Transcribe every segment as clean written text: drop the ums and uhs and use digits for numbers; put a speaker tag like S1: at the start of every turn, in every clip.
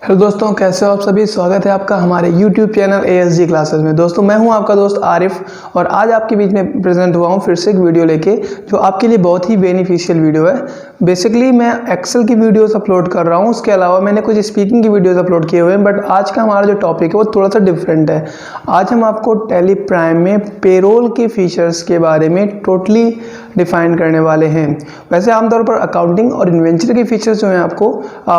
S1: Hello दोस्तों, कैसे हो आप सभी। स्वागत है आपका हमारे YouTube चैनल ASG क्लासेस में। दोस्तों मैं हूं आपका दोस्त आरिफ और आज आपके बीच में प्रेजेंट हुआ हूं फिर से एक वीडियो लेके जो आपके लिए बहुत ही बेनिफिशियल वीडियो है। बेसिकली मैं एक्सेल की वीडियोस अपलोड कर रहा हूं, उसके अलावा मैंने कुछ स्पीकिंग की वीडियोस अपलोड किए हुए हैं, बट आज का हमारा जो टॉपिक है वो थोड़ा सा डिफरेंट है। आज हम आपको टैली प्राइम में पेरोल के फीचर्स के बारे में टोटली डिफाइन करने वाले हैं। वैसे आमतौर पर अकाउंटिंग और इन्वेंचर के फीचर्स जो हैं आपको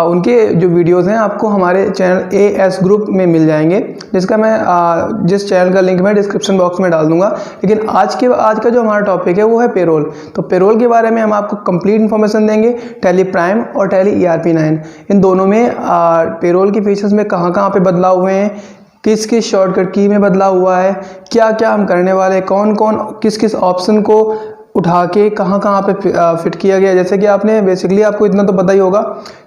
S1: उनके जो वीडियोस हैं आपको हमारे चैनल AS ग्रुप में मिल जाएंगे, जिसका मैं जिस चैनल का लिंक मैं डिस्क्रिप्शन बॉक्स में डाल दूंगा। लेकिन आज का जो हमारा टॉपिक है वो है पेरोल। तो पेरोल के बारे में हम आपको कंप्लीट इन्फॉर्मेशन देंगे। टैली प्राइम और टैली ERP9 इन दोनों में पेरोल के फीचर्स में कहाँ कहाँ पे बदलाव हुए हैं, किस किस शॉर्टकट की में बदलाव हुआ है, क्या क्या हम करने वाले हैं, कौन कौन किस किस ऑप्शन को उठा के कहाँ कहाँ पे फिट किया गया। जैसे कि आपने बेसिकली आपको इतना तो पता ही होगा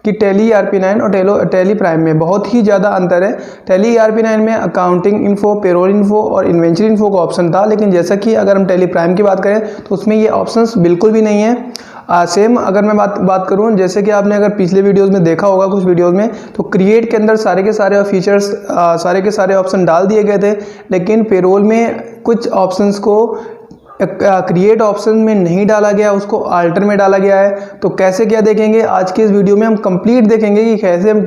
S1: कि टैली ERP9 और टैली प्राइम में बहुत ही ज़्यादा अंतर है। टैली ERP9 में अकाउंटिंग इन्फो, पेरोल इन्फो और इन्वेंचरी इन्फो का ऑप्शन था, लेकिन जैसा कि अगर हम टैली प्राइम की बात करें तो उसमें ये ऑप्शंस बिल्कुल भी नहीं है। सेम अगर मैं बात करूँ, जैसे कि आपने अगर पिछले वीडियोस में देखा होगा कुछ वीडियोस में, तो क्रिएट के अंदर सारे के सारे फीचर्स सारे के सारे ऑप्शन डाल दिए गए थे, लेकिन पेरोल में कुछ ऑप्शंस को क्रिएट ऑप्शन में नहीं डाला गया, उसको आल्टर में डाला गया है। तो कैसे क्या देखेंगे आज के इस वीडियो में, हम कंप्लीट देखेंगे कि कैसे हम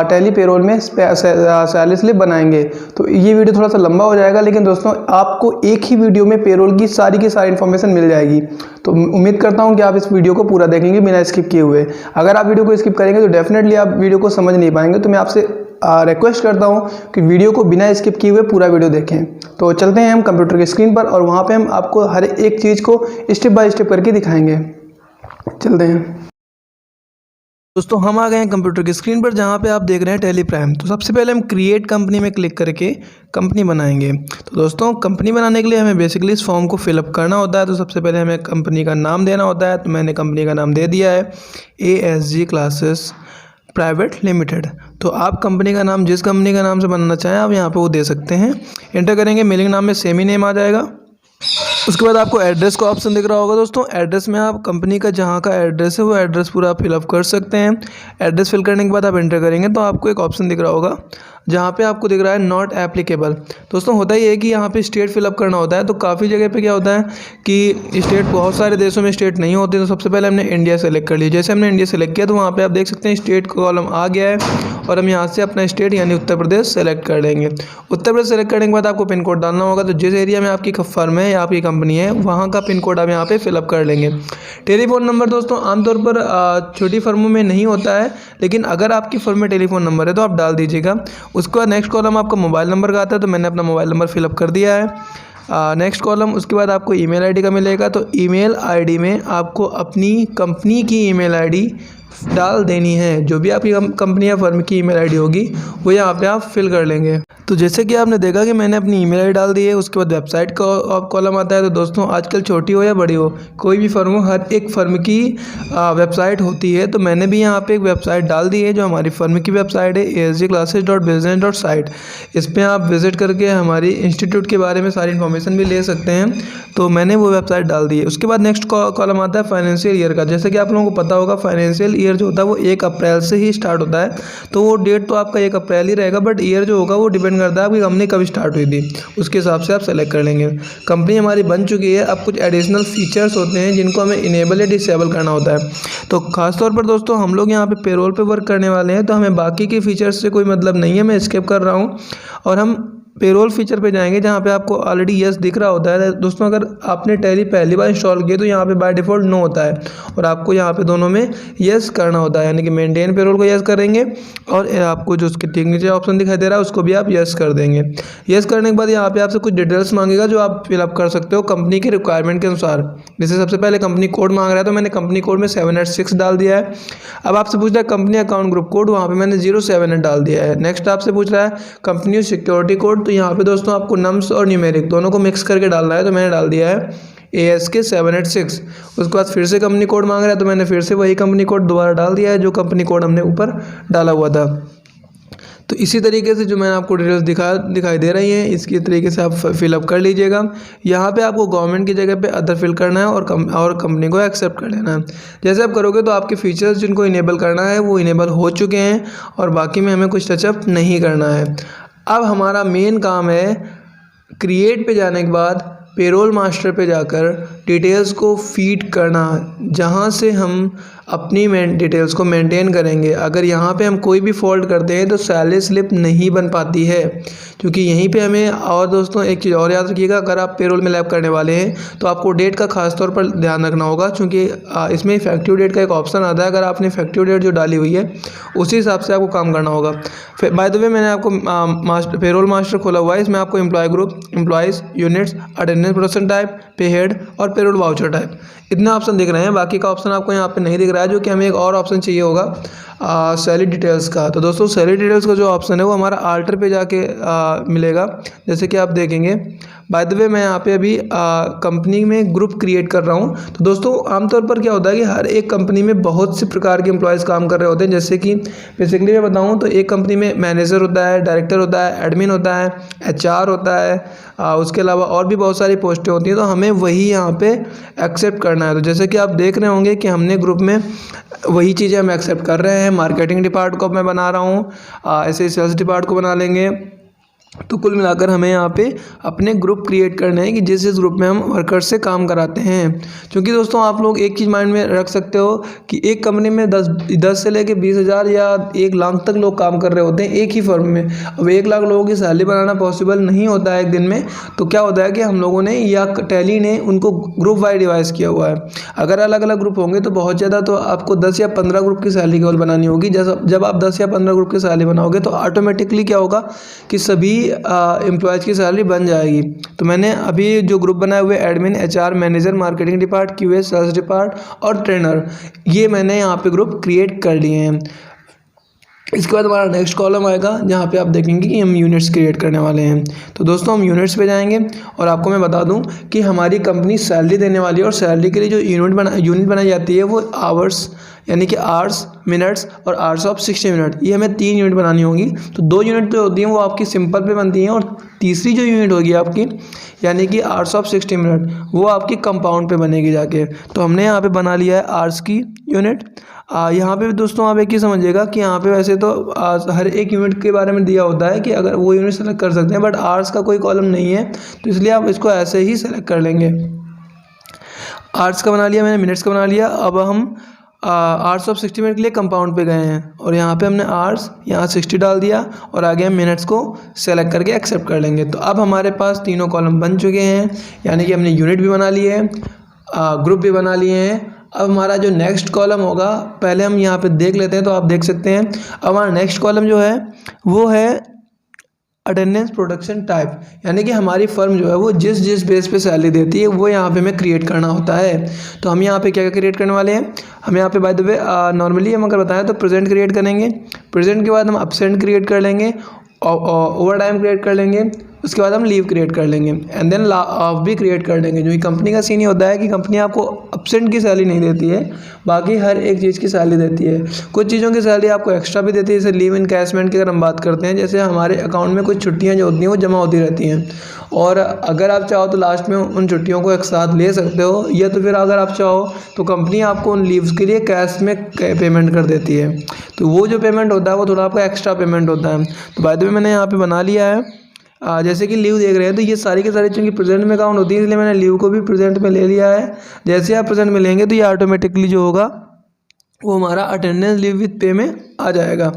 S1: टैली पेरोल में सैलरी स्लिप बनाएंगे। तो ये वीडियो थोड़ा सा लंबा हो जाएगा, लेकिन दोस्तों आपको एक ही वीडियो में पेरोल की सारी इन्फॉर्मेशन मिल जाएगी। तो उम्मीद करता हूँ कि आप इस वीडियो को पूरा देखेंगे बिना स्किप किए हुए। अगर आप वीडियो को स्किप करेंगे तो डेफिनेटली आप वीडियो को समझ नहीं पाएंगे। तो मैं आपसे रिक्वेस्ट करता हूं कि वीडियो को बिना स्किप किए हुए पूरा वीडियो देखें। तो चलते हैं हम कंप्यूटर की स्क्रीन पर और वहां पे हम आपको हर एक चीज़ को स्टेप बाय स्टेप करके दिखाएंगे। चलते हैं दोस्तों, हम आ गए हैं कंप्यूटर की स्क्रीन पर जहां पे आप देख रहे हैं टैली प्राइम। तो सबसे पहले हम क्रिएट कंपनी में क्लिक करके कंपनी बनाएंगे। तो दोस्तों कंपनी बनाने के लिए हमें बेसिकली इस फॉर्म को फिलअप करना होता है। तो सबसे पहले हमें कंपनी का नाम देना होता है। तो मैंने कंपनी का नाम दे दिया है ASG क्लासेस प्राइवेट लिमिटेड। तो आप कंपनी का नाम जिस कंपनी का नाम से बनाना चाहें आप यहाँ पे वो दे सकते हैं। एंटर करेंगे, मेलिंग नाम में सेम ही नेम आ जाएगा। उसके बाद आपको एड्रेस का ऑप्शन दिख रहा होगा। दोस्तों एड्रेस में आप कंपनी का जहाँ का एड्रेस है वो एड्रेस पूरा फिलअप कर सकते हैं। एड्रेस फिल करने के बाद आप एंटर करेंगे तो आपको एक ऑप्शन दिख रहा होगा जहाँ पे आपको दिख रहा है नॉट एप्लीकेबल। दोस्तों होता ही है कि यहाँ पे स्टेट फिलअप करना होता है। तो काफ़ी जगह पे क्या होता है कि स्टेट, बहुत सारे देशों में स्टेट नहीं होते। तो सबसे पहले हमने इंडिया सेलेक्ट कर लिया। जैसे हमने इंडिया सेलेक्ट किया तो वहाँ पे आप देख सकते हैं स्टेट का कॉलम आ गया है और हम यहाँ से अपना स्टेट यानी उत्तर प्रदेश सेलेक्ट कर लेंगे। उत्तर प्रदेश सेलेक्ट करने के बाद आपको पिन कोड डालना होगा। तो जिस एरिया में आपकी फर्म है या आपकी कंपनी है वहाँ का पिन कोड आप यहाँ पे फिलअप कर लेंगे। टेलीफोन नंबर दोस्तों आमतौर पर छोटी फर्मों में नहीं होता है, लेकिन अगर आपकी फर्म में टेलीफोन नंबर है तो आप डाल दीजिएगा। उसके बाद नेक्स्ट कॉलम आपका मोबाइल नंबर का आता है, तो मैंने अपना मोबाइल नंबर फिलअप कर दिया है। नेक्स्ट कॉलम उसके बाद आपको ईमेल आईडी का मिलेगा। तो ईमेल आईडी में आपको अपनी कंपनी की ईमेल आईडी डाल देनी है। जो भी आपकी कंपनी या फर्म की ईमेल आईडी होगी वो यहाँ पे आप फिल कर लेंगे। तो जैसे कि आपने देखा कि मैंने अपनी ईमेल आईडी डाल दी है। उसके बाद वेबसाइट का कॉलम आता है। तो दोस्तों आजकल छोटी हो या बड़ी हो, कोई भी फर्म हो, हर एक फर्म की वेबसाइट होती है। तो मैंने भी यहाँ पे एक वेबसाइट डाल दी है जो हमारी फर्म की वेबसाइट है asgclasses.business.site। इस पर आप विजिट करके हमारी इंस्टीट्यूट के बारे में सारी इन्फॉर्मेशन भी ले सकते हैं। तो मैंने वो वेबसाइट डाल दी है। उसके बाद नेक्स्ट कॉलम आता है फाइनेंशियल ईयर का। जैसे कि आप लोगों को पता होगा फाइनेंशियल ईयर जो होता है वो 1 अप्रैल से ही स्टार्ट होता है। तो वो डेट तो आपका 1 अप्रैल ही रहेगा, बट ईयर जो होगा वो डिपेंड करता है आपकी कंपनी कब स्टार्ट हुई थी, उसके हिसाब से आप सेलेक्ट कर लेंगे। कंपनी हमारी बन चुकी है। अब कुछ एडिशनल फीचर्स होते हैं जिनको हमें इनेबल या डिसेबल करना होता है। तो खासतौर पर दोस्तों हम लोग यहाँ पे पेरोल पे वर्क करने वाले हैं, तो हमें बाकी के फीचर्स से कोई मतलब नहीं है। मैं स्किप कर रहा हूँ और हम पेरोल फीचर पे जाएंगे जहाँ पे आपको ऑलरेडी यस दिख रहा होता है। दोस्तों अगर आपने टैली पहली बार इंस्टॉल किया तो यहाँ पे बाय डिफ़ॉल्ट नो होता है और आपको यहाँ पे दोनों में यस करना होता है, यानी कि मेंटेन पेरोल को यस करेंगे और आपको जो उसके ठीक नीचे ऑप्शन दिखाई दे रहा है उसको भी आप यस कर देंगे। यस करने के बाद यहाँ पे आपसे कुछ डिटेल्स मांगेगा जो आप फिलअप कर सकते हो कंपनी के रिक्वायरमेंट के अनुसार। जैसे सबसे पहले कंपनी कोड मांग रहा है, तो मैंने कंपनी कोड में 786 डाल दिया है। अब आपसे पूछ रहा है कंपनी अकाउंट ग्रुप कोड, वहाँ पर मैंने 078 डाल दिया है। नेक्स्ट आपसे पूछ रहा है कंपनी सिक्योरिटी कोड, तो यहाँ पे दोस्तों आपको नम्स और न्यूमेरिक दोनों को मिक्स करके डालना है। तो मैंने डाल दिया है ASK 786। उसके बाद फिर से कंपनी कोड मांग रहा है, तो मैंने फिर से वही कंपनी कोड दोबारा डाल दिया है जो कंपनी कोड हमने ऊपर डाला हुआ था। तो इसी तरीके से जो मैंने आपको डिटेल्स दिखाई दे रही हैं, इसकी तरीके से आप फिलअप कर लीजिएगा। यहाँ पे आपको गवर्नमेंट की जगह पे अदर फिल करना है और कंपनी को एक्सेप्ट कर लेना है। जैसे आप करोगे तो आपके फीचर्स जिनको इनेबल करना है वो इनेबल हो चुके हैं और बाकी में हमें कुछ टचअप नहीं करना है। अब हमारा मेन काम है क्रिएट पे जाने के बाद पेरोल मास्टर पे जाकर डिटेल्स को फीड करना, जहाँ से हम अपनी डिटेल्स को मेंटेन करेंगे। अगर यहाँ पे हम कोई भी फॉल्ट करते हैं तो सैलरी स्लिप नहीं बन पाती है, क्योंकि यहीं पे हमें। और दोस्तों एक चीज़ और याद रखिएगा, अगर आप पेरोल में लैब करने वाले हैं तो आपको डेट का खास तौर पर ध्यान रखना होगा, क्योंकि इसमें इफेक्टिव डेट का एक ऑप्शन आता है। अगर आपने इफेक्टिव डेट जो डाली हुई है उसी हिसाब से आपको काम करना होगा। फिर बाय द वे मैंने आपको पेरोल मास्टर खोला हुआ है, इसमें आपको employ group, employees, units, attendance production type, pay head और पेरोल वाउचर टाइप, इतने ऑप्शन दिख रहे हैं। बाकी का ऑप्शन आपको यहाँ पे नहीं दिख रहा है, जो कि हमें एक और ऑप्शन चाहिए होगा सैलरी डिटेल्स का। तो दोस्तों सैलरी डिटेल्स का जो ऑप्शन है वो हमारा आल्टर पे जाके मिलेगा, जैसे कि आप देखेंगे। बाय द वे मैं यहाँ पे अभी कंपनी में ग्रुप क्रिएट कर रहा हूँ। तो दोस्तों आमतौर पर क्या होता है कि हर एक कंपनी में बहुत से प्रकार के एम्प्लॉयज़ काम कर रहे होते हैं। जैसे कि बेसिकली मैं बताऊँ तो एक कंपनी में मैनेजर होता है, डायरेक्टर होता है, एडमिन होता है, HR होता है, उसके अलावा और भी बहुत सारी पोस्टें होती हैं। तो हमें वही यहाँ पे एक्सेप्ट करना है। तो जैसे कि आप देख रहे होंगे कि हमने ग्रुप में वही चीज़ें हम एक्सेप्ट कर रहे हैं। मार्केटिंग डिपार्ट को मैं बना रहा हूँ, ऐसे ही सेल्स डिपार्ट को बना लेंगे। तो कुल मिलाकर हमें यहाँ पे अपने ग्रुप क्रिएट करने हैं कि जिस ग्रुप में हम वर्कर्स से काम कराते हैं। क्योंकि दोस्तों आप लोग एक चीज़ माइंड में रख सकते हो कि एक कंपनी में 10 से लेके 20,000 या 1 लाख तक लोग काम कर रहे होते हैं एक ही फर्म में। अब 1 लाख लोगों की सैलरी बनाना पॉसिबल नहीं होता है एक दिन में। तो क्या होता है कि हम लोगों ने या टैली ने उनको ग्रुप वाइज डिवाइस किया हुआ है। अगर अलग अलग ग्रुप होंगे तो बहुत ज़्यादा, तो आपको 10 या 15 ग्रुप की सैलरी केवल बनानी होगी। जब आप 10 या 15 ग्रुप की सैलरी बनाओगे तो ऑटोमेटिकली क्या होगा कि सभी एम्प्लॉयज़ की सैलरी बन जाएगी। तो मैंने अभी जो ग्रुप बनाए हुए admin, HR, manager, marketing depart, QA, sales depart और ट्रेनर, ये मैंने यहाँ पे ग्रुप क्रिएट कर लिए हैं। इसके बाद हमारा नेक्स्ट कॉलम आएगा जहाँ पे आप देखेंगे कि हम यूनिट्स क्रिएट करने वाले हैं। तो दोस्तों हम यूनिट्स पे जाएंगे और आपको मैं बता दूं कि हमारी कंपनी सैलरी देने वाली है और सैलरी के लिए जो यूनिट बनाई जाती है वो आवर्स, यानी कि आवर्स, मिनट्स और आवर्स ऑफ 60 मिनट, ये हमें 3 यूनिट बनानी होगी। तो 2 यूनिट जो होती हैं वो आपकी सिंपल पे बनती हैं और तीसरी जो यूनिट होगी आपकी, यानी कि आवर्स ऑफ 60 मिनट, वो आपकी कंपाउंड पे बनेगी जाके। तो हमने यहाँ पे बना लिया है आवर्स की यूनिट। यहाँ पे दोस्तों आप एक ही समझिएगा कि यहाँ पे वैसे तो हर एक यूनिट के बारे में दिया होता है कि अगर वो यूनिट सेलेक्ट कर सकते हैं, बट आवर्स का कोई कॉलम नहीं है, तो इसलिए आप इसको ऐसे ही सेलेक्ट कर लेंगे। आवर्स का बना लिया मैंने, मिनट्स का बना लिया। अब हम आवर्स ऑफ 60 मिनट के लिए कंपाउंड पे गए हैं और यहाँ पे हमने आवर्स, यहाँ 60 डाल दिया और आगे हम मिनट्स को सेलेक्ट करके एक्सेप्ट कर लेंगे। तो अब हमारे पास तीनों कॉलम बन चुके हैं, यानी कि हमने यूनिट भी बना लिए हैं, ग्रुप भी बना लिए हैं। अब हमारा जो नेक्स्ट कॉलम होगा, पहले हम यहाँ पे देख लेते हैं। तो आप देख सकते हैं अब हमारा नेक्स्ट कॉलम जो है वो है अटेंडेंस प्रोडक्शन टाइप, यानी कि हमारी फर्म जो है वो जिस बेस पे सैलरी देती है वो यहाँ पे हमें क्रिएट करना होता है। तो हम यहाँ पे क्या क्रिएट करने वाले हैं, हम यहाँ पे बाय द वे नॉर्मली हम अगर बताएं तो प्रेजेंट क्रिएट करेंगे। प्रेजेंट के बाद हम एब्सेंट क्रिएट कर लेंगे, ओवर टाइम क्रिएट कर लेंगे, उसके बाद हम लीव क्रिएट कर लेंगे एंड देन ऑफ भी क्रिएट कर लेंगे। जो कंपनी का सीन ये होता है कि कंपनी आपको एब्सेंट की सैलरी नहीं देती है, बाकी हर एक चीज़ की सैलरी देती है। कुछ चीज़ों की सैलरी आपको एक्स्ट्रा भी देती है, जैसे लीव इनकैशमेंट की अगर हम बात करते हैं, जैसे हमारे अकाउंट में कुछ छुट्टियाँ जो होती हैं वो जमा होती रहती हैं और अगर आप चाहो तो लास्ट में उन छुट्टियों को एक साथ ले सकते हो, या तो फिर अगर आप चाहो तो कंपनी आपको उन लीव्स के लिए कैश में पेमेंट कर देती है। तो वो जो पेमेंट होता है वो थोड़ा आपका एक्स्ट्रा पेमेंट होता है। तो बाय द वे मैंने यहाँ पे बना लिया है। जैसे कि लीव देख रहे हैं तो ये सारी की सारी चूँकि प्रेजेंट में काउंट होती है, इसलिए मैंने लीव को भी प्रेजेंट में ले लिया है। जैसे आप प्रेजेंट में लेंगे तो ये ऑटोमेटिकली जो होगा वो हमारा अटेंडेंस लीव विद पे में आ जाएगा।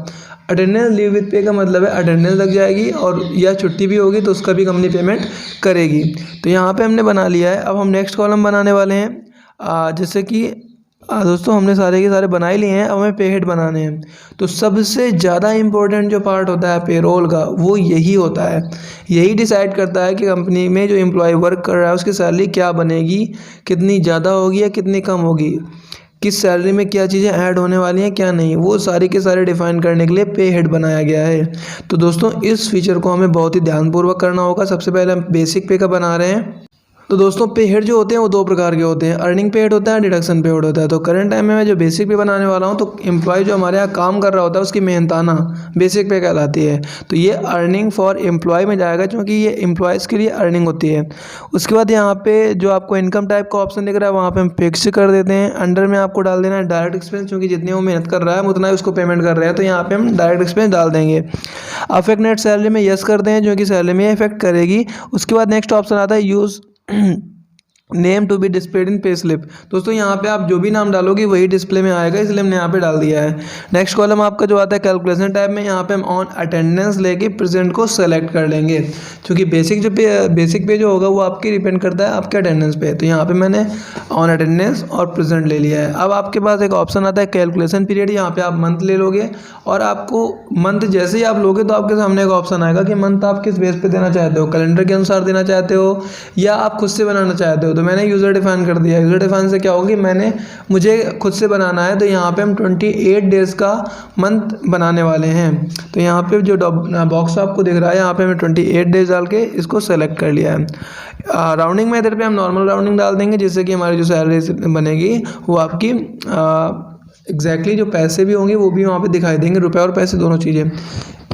S1: अटेंडेंस लीव विद पे का मतलब है अटेंडेंस लग जाएगी और या छुट्टी भी होगी तो उसका भी कंपनी पेमेंट करेगी। तो यहाँ पे हमने बना लिया है। अब हम नेक्स्ट कॉलम बनाने वाले हैं। जैसे कि दोस्तों हमने सारे के सारे बना ही लिए हैं, अब हमें पे हेड बनाने हैं। तो सबसे ज़्यादा इम्पोर्टेंट जो पार्ट होता है पेरोल का वो यही होता है। यही डिसाइड करता है कि कंपनी में जो एम्प्लॉय वर्क कर रहा है उसकी सैलरी क्या बनेगी, कितनी ज़्यादा होगी या कितनी कम होगी, किस सैलरी में क्या चीज़ें ऐड होने वाली हैं क्या नहीं, वो सारे के सारे डिफाइन करने के लिए पे हेड बनाया गया है। तो दोस्तों इस फीचर को हमें बहुत ही ध्यानपूर्वक करना होगा। सबसे पहले हम बेसिक पे का बना रहे हैं। तो दोस्तों पे हेड जो होते हैं वो दो प्रकार के होते हैं, अर्निंग पे हेड होता है, डिडक्शन पे हेड होता है। तो करंट टाइम में मैं जो बेसिक पे बनाने वाला हूँ, तो एम्प्लॉय जो हमारे यहाँ काम कर रहा होता है उसकी मेहनताना बेसिक पे कहलाती है। तो ये अर्निंग फॉर एम्प्लॉय में जाएगा, क्योंकि ये एम्प्लॉयज़ के लिए अर्निंग होती है। उसके बाद यहाँ पे जो आपको इनकम टाइप का ऑप्शन दिख रहा है वहाँ पे हम फिक्स कर देते हैं। अंडर में आपको डाल देना है डायरेक्ट एक्सपेंस, क्योंकि जितनी वो मेहनत कर रहा है उतना ही उसको पेमेंट कर रहे हैं, तो यहाँ पे हम डायरेक्ट एक्सपेंस डाल देंगे। अफेक्ट नेट सैलरी में यस कर दें, जो कि सैलरी में इफेक्ट करेगी। उसके बाद नेक्स्ट ऑप्शन आता है use name to be displayed in pay slip. दोस्तों यहाँ पे आप जो भी नाम डालोगे वही डिस्प्ले में आएगा, इसलिए हमने यहाँ पे डाल दिया है। नेक्स्ट कॉलम आपका जो आता है कैलकुलेशन टाइप में, यहाँ पे हम ऑन अटेंडेंस लेके प्रेजेंट को सेलेक्ट कर लेंगे, क्योंकि बेसिक पे जो होगा वो आपकी डिपेंड करता है आपके अटेंडेंस पे। तो यहाँ पे मैंने ऑन अटेंडेंस और प्रेजेंट ले लिया है। अब आपके पास एक ऑप्शन आता है कैलकुलेशन पीरियड, यहाँ पे आप मंथ ले लोगे, और आपको मंथ जैसे ही आप लोगे तो आपके सामने एक ऑप्शन आएगा कि मंथ आप किस बेस पे देना चाहते हो, कैलेंडर के अनुसार देना चाहते हो या आप खुद से बनाना चाहते हो। तो मैंने यूज़र डिफाइन कर दिया। यूज़र डिफाइन से क्या होगा कि मुझे खुद से बनाना है, तो यहाँ पे हम 28 डेज़ का मंथ बनाने वाले हैं। तो यहाँ पे जो बॉक्स आपको दिख रहा है यहाँ पे मैं 28 डेज डाल के इसको सेलेक्ट कर लिया है। राउंडिंग मेथड पे हम नॉर्मल राउंडिंग डाल देंगे, जिससे कि हमारी जो सैलरी बनेगी वो आपकी एग्जैक्टली जो पैसे भी होंगे वो भी वहाँ पे दिखाई देंगे, रुपए और पैसे दोनों चीज़ें।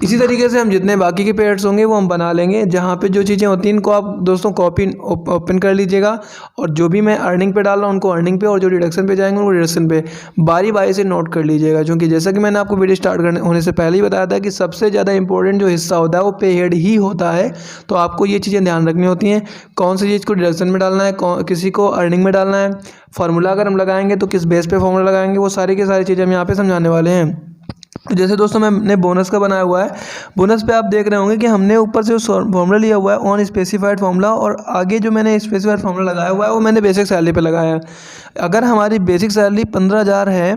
S1: इसी तरीके से हम जितने बाकी के पेयर्स होंगे वो हम बना लेंगे। जहाँ पे जो चीज़ें होती हैं इनको आप दोस्तों कॉपी ओपन कर लीजिएगा, और जो भी मैं अर्निंग पे डाल रहा हूँ उनको अर्निंग पे, और जो डिडक्शन पे जाएंगे उनको डिडक्शन पे बारी बारी से नोट कर लीजिएगा। क्योंकि जैसा कि मैंने आपको वीडियो स्टार्ट करने होने से पहले ही बताया था कि सबसे ज़्यादा इंपॉर्टेंट जो हिस्सा होता है वो पे हेड ही होता है। तो आपको ये चीज़ें ध्यान रखनी होती हैं, कौन सी चीज़ को डिडक्शन में डालना है, किसी को अर्निंग में डालना है, फार्मूला अगर हम लगाएंगे तो किस बेस पे फार्मूला लगाएंगे, वो सारी की सारी चीज़ें हम यहाँ पे समझाने वाले हैं। तो जैसे दोस्तों मैंने बोनस का बनाया हुआ है, बोनस पे आप देख रहे होंगे कि हमने ऊपर से फॉर्मूला लिया हुआ है ऑन स्पेसिफाइड फार्मूला, और आगे जो मैंने स्पेसिफाइड फार्मूला लगाया हुआ है वो मैंने बेसिक सैलरी पे लगाया है। अगर हमारी बेसिक सैलरी 15,000 है,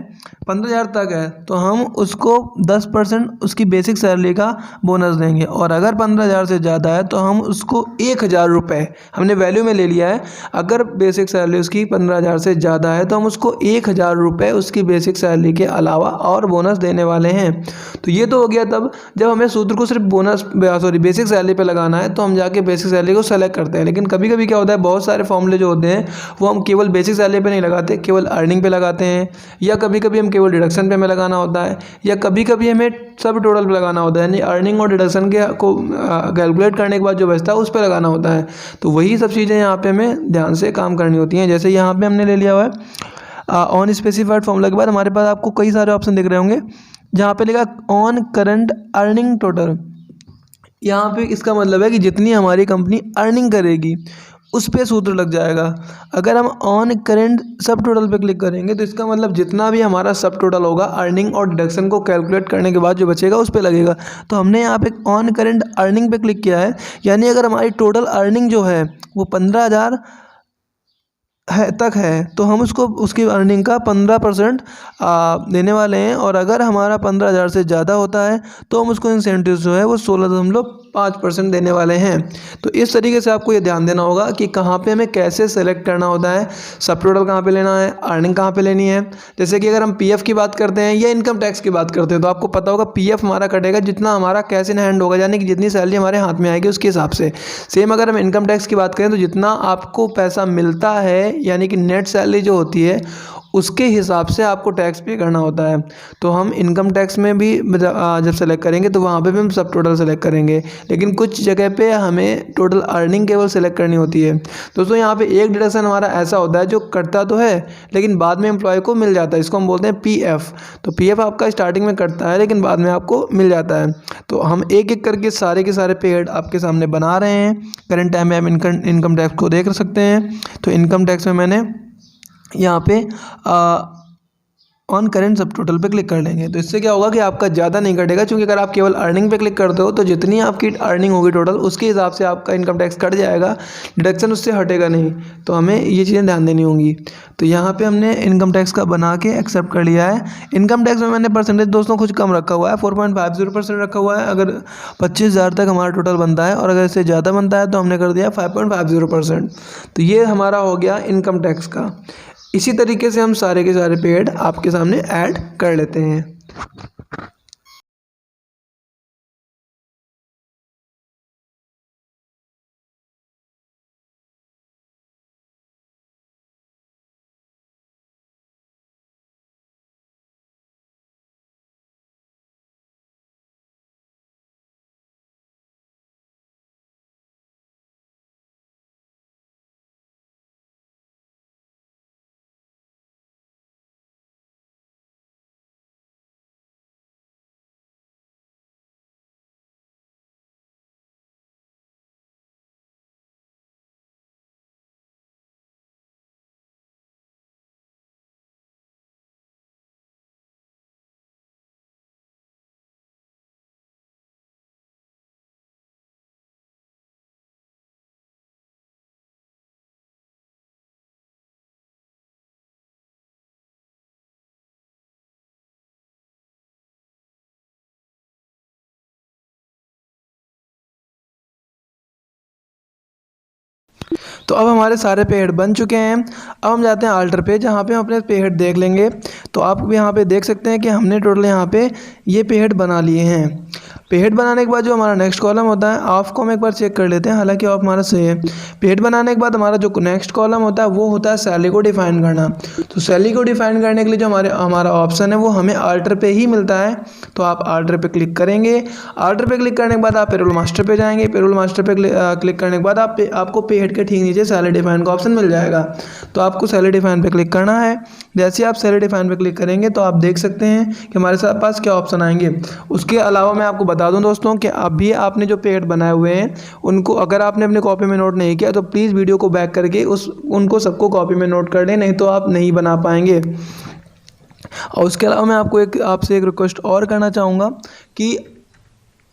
S1: 15,000 तक है, तो हम उसको 10% उसकी बेसिक सैलरी का बोनस देंगे, और अगर 15,000 से ज़्यादा है तो हम उसको 1,000 रुपये हमने वैल्यू में ले लिया है। अगर बेसिक सैलरी उसकी 15,000 से ज़्यादा है तो हम उसको 1,000 रुपये उसकी बेसिक सैलरी के अलावा और बोनस देने वाले हैं। तो ये तो हो गया तब जब हमें सूत्र को सिर्फ बेसिक सैलरी पे लगाना है, तो हम जाके बेसिक सैलरी को सेलेक्ट करते हैं। लेकिन कभी कभी क्या होता है, बहुत सारे फॉर्मूले जो होते हैं वो हम केवल बेसिक सैलरी पे नहीं लगाते, केवल अर्निंग पे लगाते हैं, या कभी कभी हम केवल डिडक्शन पे हमें लगाना होता है, या कभी कभी हमें सब टोटल पे लगाना होता है, यानी अर्निंग और डिडक्शन के को कैलकुलेट करने के बाद जो बचता है उस पर लगाना होता है। तो वही सब चीज़ें यहाँ पे हमें ध्यान से काम करनी होती हैं। जैसे यहाँ पे हमने ले लिया हुआ है ऑन स्पेसिफाइड फॉर्मूला के बाद हमारे पास आपको कई सारे ऑप्शन दिख रहे होंगे, जहाँ पे लिखा ऑन करंट अर्निंग टोटल। यहाँ पे इसका मतलब है कि जितनी हमारी कंपनी अर्निंग करेगी उस पे सूत्र लग जाएगा। अगर हम ऑन करेंट सब टोटल पे क्लिक करेंगे तो इसका मतलब जितना भी हमारा सब टोटल होगा अर्निंग और डिडक्शन को कैलकुलेट करने के बाद जो बचेगा उस पे लगेगा। तो हमने यहाँ पे ऑन करेंट अर्निंग पे क्लिक किया है, यानी अगर हमारी टोटल अर्निंग जो है वो 15,000 तक है तो हम उसकी अर्निंग का 15% देने वाले हैं, और अगर हमारा 15,000 से ज़्यादा होता है तो हम उसको इंसेंटिव जो है वो 16.5% देने वाले हैं। तो इस तरीके से आपको ये ध्यान देना होगा कि कहाँ पे हमें कैसे सेलेक्ट करना होता है, सब टोटल कहाँ पे लेना है, अर्निंग कहाँ पे लेनी है। जैसे कि अगर हम पीएफ की बात करते हैं या इनकम टैक्स की बात करते हैं, तो आपको पता होगा पीएफ हमारा कटेगा जितना हमारा कैश इन हैंड होगा, यानी कि जितनी सैलरी हमारे हाथ में आएगी उसके हिसाब से। सेम अगर हम इनकम टैक्स की बात करें तो जितना आपको पैसा मिलता है, यानी कि नेट सैलरी जो होती है उसके हिसाब से आपको टैक्स पे करना होता है। तो हम इनकम टैक्स में भी जब सेलेक्ट करेंगे तो वहाँ पे भी हम सब टोटल सेलेक्ट करेंगे, लेकिन कुछ जगह पे हमें टोटल अर्निंग केवल सेलेक्ट करनी होती है। दोस्तों यहाँ पे एक डिडक्शन हमारा ऐसा होता है जो कटता तो है लेकिन बाद में एम्प्लॉय को मिल जाता है, इसको हम बोलते हैं पीएफ। तो पीएफ आपका स्टार्टिंग में कटता है लेकिन बाद में आपको मिल जाता है। तो हम एक एक करके सारे के सारे पेड आपके सामने बना रहे हैं। करंट टाइम में हम इनकम टैक्स को देख सकते हैं। तो इनकम टैक्स में मैंने यहाँ पे ऑन करेंट सब टोटल पे क्लिक कर लेंगे। तो इससे क्या होगा कि आपका ज़्यादा नहीं कटेगा, क्योंकि अगर आप केवल अर्निंग पे क्लिक करते हो तो जितनी आपकी अर्निंग होगी टोटल उसके हिसाब से आपका इनकम टैक्स कट जाएगा, डिडक्शन उससे हटेगा नहीं। तो हमें ये चीज़ें ध्यान देनी होंगी। तो यहाँ पे हमने इनकम टैक्स का बना के एक्सेप्ट कर लिया है। इनकम टैक्स में मैंने परसेंटेज दोस्तों कुछ कम रखा हुआ है, 4.50% रखा हुआ है। अगर 25,000 तक हमारा टोटल बनता है और अगर इससे ज़्यादा बनता है तो हमने कर दिया 5.50%। तो ये हमारा हो गया इनकम टैक्स का। इसी तरीके से हम सारे के सारे पेड आपके सामने ऐड कर लेते हैं। तो अब हमारे सारे पे हेड बन चुके हैं। अब हम जाते हैं आल्टर पे, जहाँ पे हम अपने पे हेड देख लेंगे। तो आप भी यहाँ पे देख सकते हैं कि हमने टोटल यहाँ पे ये पे हेड बना लिए हैं। पे हेड बनाने के बाद जो हमारा नेक्स्ट कॉलम होता है, ऑफ को हम एक बार चेक कर लेते हैं, हालांकि ऑफ हमारा सही है। पे हेड बनाने के बाद हमारा जो नेक्स्ट कॉलम होता है वो होता है सैलरी को डिफाइन करना। तो सैलरी को डिफाइन करने के लिए जो हमारा ऑप्शन है वो हमें आल्टर पे ही मिलता है। तो आप आल्टर पे क्लिक करेंगे। आल्टर पे क्लिक करने के बाद आप पेरोल मास्टर पे जाएंगे। पेरोल मास्टर पे क्लिक करने के बाद आपको पे हेड के ठीक नीचे सैलरी डिफाइन का ऑप्शन मिल जाएगा। तो आपको सैलरी डिफाइन पे क्लिक करना है। जैसे आप सैलरी डिफाइन पे क्लिक करेंगे तो आप देख सकते हैं कि हमारे पास क्या ऑप्शन आएंगे। उसके अलावा मैं आपको बता दूं दोस्तों कि अभी आपने जो पे हेड बनाए हुए हैं उनको अगर आपने अपने कॉपी में नोट नहीं किया तो प्लीज़ वीडियो को बैक करके उनको सबको कॉपी में नोट कर लें, नहीं तो आप नहीं बना पाएंगे। और उसके अलावा मैं आपसे एक रिक्वेस्ट और करना चाहूँगा कि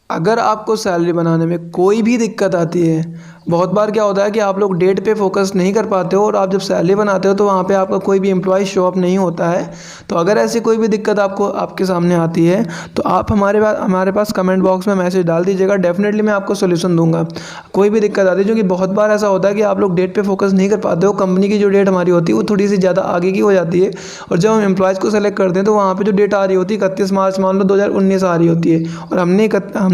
S1: अगर आपको सैलरी बनाने में कोई भी दिक्कत आती है, बहुत बार क्या होता है कि आप लोग डेट पे फोकस नहीं कर पाते हो और आप जब सैलरी बनाते हो तो वहाँ पे आपका कोई भी एम्प्लॉय शो अप नहीं होता है। तो अगर ऐसी कोई भी दिक्कत आपके सामने आती है तो आप हमारे पास कमेंट बॉक्स में मैसेज डाल दीजिएगा, डेफिनेटली मैं आपको सोल्यूशन दूंगा। कोई भी दिक्कत आती है, क्योंकि बहुत बार ऐसा होता है कि आप लोग डेट पर फोकस नहीं कर पाते हो, कंपनी की जो डेट हमारी होती है वो थोड़ी सी ज़्यादा आगे की हो जाती है, और जब हम एम्प्लॉयज़ को सेलेक्ट करते हैं तो वहाँ पर जो डेट आ रही होती है 31 मार्च मान लो 2019 आ रही होती है, और हमने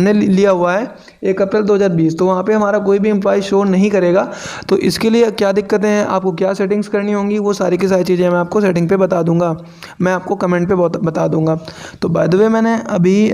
S1: लिया हुआ है 1 अप्रैल 2020, तो वहाँ पे हमारा कोई भी एम्प्लॉय शो नहीं करेगा। तो इसके लिए क्या दिक्कतें हैं, आपको क्या सेटिंग्स करनी होंगी, वो सारी की सारी चीज़ें मैं आपको सेटिंग पे बता दूंगा, मैं आपको कमेंट पे बता दूंगा। तो बाय द वे मैंने अभी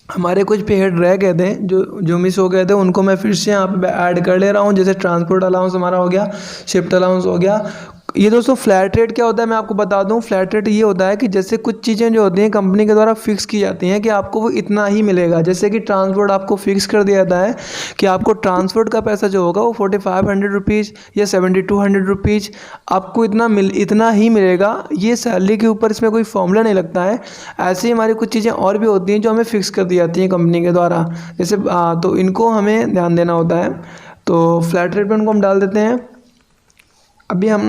S1: हमारे कुछ पे हेड रह गए थे जो मिस हो गए थे, उनको मैं फिर से यहाँ पे ऐड कर ले रहा हूँ। जैसे ट्रांसपोर्ट अलाउंस हमारा हो गया, शिफ्ट अलाउंस हो गया। ये दोस्तों फ्लैट रेट क्या होता है मैं आपको बता दूं। फ्लैट रेट ये होता है कि जैसे कुछ चीज़ें जो होती हैं कंपनी के द्वारा फिक्स की जाती हैं कि आपको वो इतना ही मिलेगा। जैसे कि ट्रांसपोर्ट आपको फिक्स कर दिया जाता है कि आपको ट्रांसपोर्ट का पैसा जो होगा वो 4500 रुपीज़ या 7200 रुपीज़ आपको इतना ही मिलेगा। ये सैलरी के ऊपर इसमें कोई फॉर्मूला नहीं लगता है। ऐसे ही हमारी कुछ चीज़ें और भी होती हैं जो हमें फिक्स कर दी जाती हैं कंपनी के द्वारा, जैसे तो इनको हमें ध्यान देना होता है। तो फ्लैट रेट पर उनको हम डाल देते हैं। अभी हम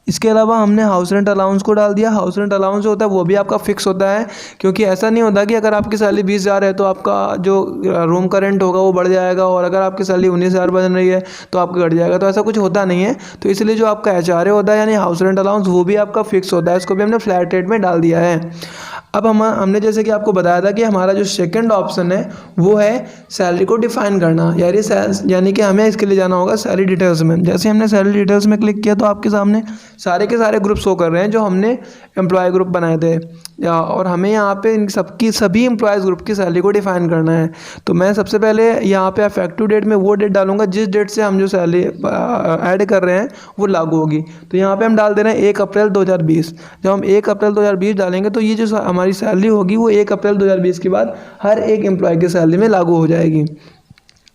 S1: इसके अलावा हमने हाउस रेंट अलाउंस को डाल दिया। हाउस रेंट अलाउंस जो होता है वो भी आपका फिक्स होता है, क्योंकि ऐसा नहीं होता कि अगर आपकी सैलरी 20,000 है तो आपका जो रूम का रेंट होगा वो बढ़ जाएगा, और अगर आपकी सैलरी 19,000 बन रही है तो आपका घट जाएगा। तो ऐसा कुछ होता नहीं है। तो इसलिए जो आपका HRA होता है यानी हाउस रेंट अलाउंस वो भी आपका फिक्स होता है, इसको भी हमने फ्लैट रेट में डाल दिया है। अब हमने जैसे कि आपको बताया था कि हमारा जो सेकंड ऑप्शन है वो है सैलरी को डिफाइन करना, यानी कि हमें इसके लिए जाना होगा सैलरी डिटेल्स में। जैसे हमने सैलरी डिटेल्स में क्लिक किया तो आपके सामने सारे के सारे ग्रुप शो कर रहे हैं जो हमने एम्प्लॉय ग्रुप बनाए थे, और हमें यहाँ पे इन सभी एम्प्लॉयज़ ग्रुप की सैलरी को डिफाइन करना है। तो मैं सबसे पहले यहाँ पे इफेक्टिव डेट में वो डेट डालूंगा जिस डेट से हम जो सैलरी ऐड कर रहे हैं वो लागू होगी। तो यहाँ पे हम डाल दे रहे हैं 1 अप्रैल 2020। जब हम 1 अप्रैल 2020 डालेंगे तो ये जो हमारी सैलरी होगी वो 1 अप्रैल 2020 के बाद हर एक एम्प्लॉय की सैलरी में लागू हो जाएगी।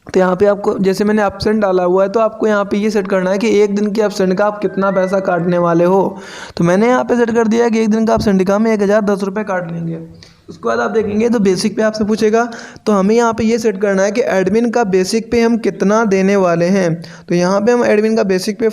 S1: तो यहाँ पे आपको जैसे मैंने एब्सेंट डाला हुआ है तो आपको यहाँ पे ये सेट करना है कि एक दिन के एब्सेंट का आप कितना पैसा काटने वाले हो। तो मैंने यहाँ पे सेट कर दिया है कि एक दिन का एब्सेंट का हम 1010 रुपये काट लेंगे। उसके बाद आप देखेंगे तो बेसिक पे आपसे पूछेगा, तो हमें यहाँ पे ये सेट करना है कि एडमिन का बेसिक पे हम कितना देने वाले हैं। तो यहाँ पे हम एडमिन का बेसिक पे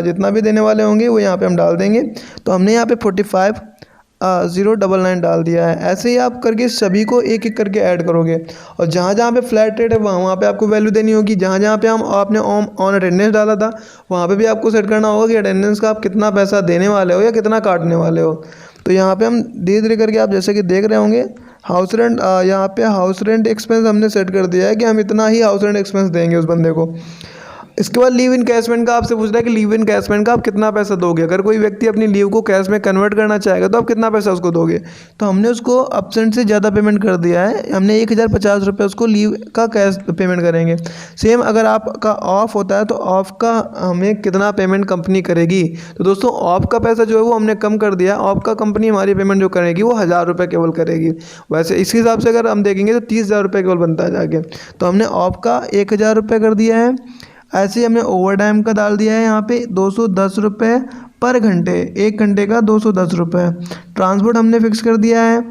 S1: जितना भी देने वाले होंगे वो यहाँ पे हम डाल देंगे। तो हमने यहाँ पे 45,099 डाल दिया है। ऐसे ही आप करके सभी को एक एक करके ऐड करोगे, और जहाँ जहाँ पे फ्लैट रेट है वहाँ पे आपको वैल्यू देनी होगी। जहाँ जहाँ पे आपने ऑन अटेंडेंस डाला था वहाँ पे भी आपको सेट करना होगा कि अटेंडेंस का आप कितना पैसा देने वाले हो या कितना काटने वाले हो। तो यहाँ पे हम धीरे धीरे करके आप जैसे कि देख रहे होंगे हाउस रेंट, यहाँ पे हाउस रेंट एक्सपेंस हमने सेट कर दिया है कि हम इतना ही हाउस रेंट एक्सपेंस देंगे उस बंदे को। इसके बाद लीव इन कैशमेंट का आपसे पूछ रहा है कि लीव इन कैशमेंट का आप कितना पैसा दोगे। अगर कोई व्यक्ति अपनी लीव को कैश में कन्वर्ट करना चाहेगा तो आप कितना पैसा उसको दोगे। तो हमने उसको एब्सेंट से ज़्यादा पेमेंट कर दिया है, हमने 1050 रुपये उसको लीव का कैश पेमेंट करेंगे। सेम अगर आपका ऑफ होता है तो ऑफ का हमें कितना पेमेंट कंपनी करेगी। तो दोस्तों ऑफ का पैसा जो है वो हमने कम कर दिया। ऑफ का कंपनी हमारी पेमेंट जो करेगी वो 1000 रुपये केवल करेगी। वैसे इस हिसाब से अगर हम देखेंगे तो 30,000 रुपये केवल बनता है जाके। तो हमने ऑफ का 1000 रुपये कर दिया है। ऐसे ही हमने ओवर टाइम का डाल दिया है यहाँ पे 210 रुपये पर घंटे, 1 घंटे का 210 रुपये। ट्रांसपोर्ट हमने फिक्स कर दिया है।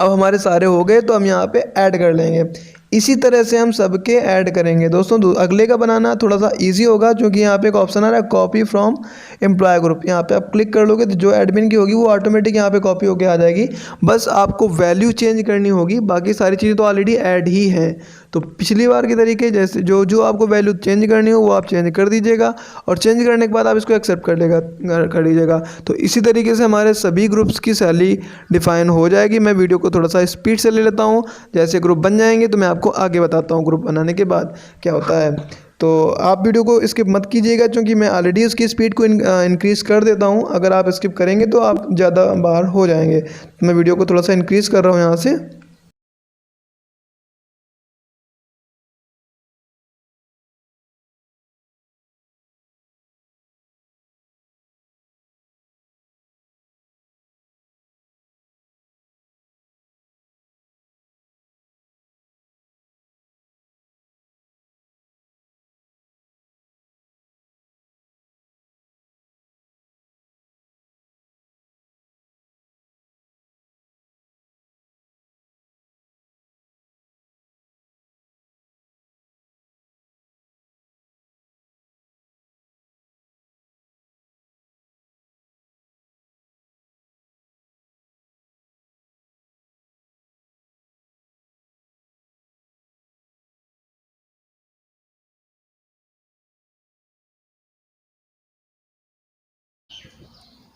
S1: अब हमारे सारे हो गए तो हम यहाँ पे ऐड कर लेंगे। इसी तरह से हम सबके ऐड करेंगे दोस्तों। अगले का बनाना थोड़ा सा इजी होगा, क्योंकि यहाँ पे एक ऑप्शन आ रहा है कॉपी फ्रॉम एम्प्लॉय ग्रुप। यहाँ पे आप क्लिक कर लोगे तो जो एडमिन की होगी वो ऑटोमेटिक यहाँ पे कॉपी होके आ जाएगी। बस आपको वैल्यू चेंज करनी होगी, बाकी सारी चीज़ें तो ऑलरेडी ऐड ही है। तो पिछली बार के तरीके जैसे जो जो आपको वैल्यू चेंज करनी हो वो आप चेंज कर दीजिएगा, और चेंज करने के बाद आप इसको एक्सेप्ट कर लीजिएगा। तो इसी तरीके से हमारे सभी ग्रुप्स की सैलरी डिफाइन हो जाएगी। मैं वीडियो को थोड़ा सा स्पीड से ले लेता हूँ, जैसे ग्रुप बन जाएंगे तो मैं आपको आगे बताता हूँ ग्रुप बनाने के बाद क्या होता है। तो आप वीडियो को स्किप मत कीजिएगा, क्योंकि मैं ऑलरेडी उसकी स्पीड को इंक्रीज़ कर देता हूँ। अगर आप स्किप करेंगे तो आप ज़्यादा बार हो जाएंगे। तो मैं वीडियो को थोड़ा सा इंक्रीज़ कर रहा हूँ यहाँ से।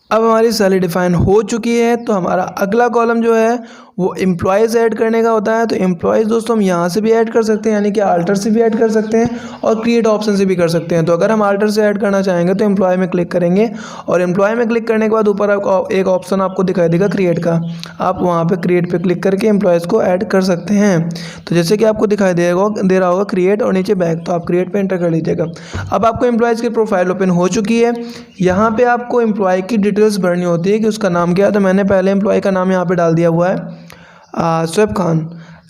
S1: अब हमारी सैलरी डिफाइन हो चुकी है, तो हमारा अगला कॉलम जो है वो एम्प्लॉयज़ ऐड करने का होता है। तो एम्प्लॉयज़ दोस्तों हम यहाँ से भी ऐड कर सकते हैं, यानी कि आल्टर से भी ऐड कर सकते हैं और क्रिएट ऑप्शन से भी कर सकते हैं। तो अगर हम आल्टर से ऐड करना चाहेंगे तो एम्प्लॉय में क्लिक करेंगे, और एम्प्लॉय में क्लिक करने के बाद ऊपर एक ऑप्शन आपको दिखाई देगा क्रिएट का। आप वहाँ पर क्रिएट पर क्लिक करके एम्प्लॉयज़ को ऐड कर सकते हैं। तो जैसे कि आपको दिखाई दे रहा होगा क्रिएट और नीचे बैक, तो आप क्रिएट पर एंटर कर लीजिएगा। अब आपको एम्प्लॉयज़ की प्रोफाइल ओपन हो चुकी है। यहाँ पर आपको एम्प्लॉय की डिटेल्स भरनी होती है कि उसका नाम क्या है। तो मैंने पहले एम्प्लॉय का नाम यहाँ पे डाल दिया हुआ है शुएब खान।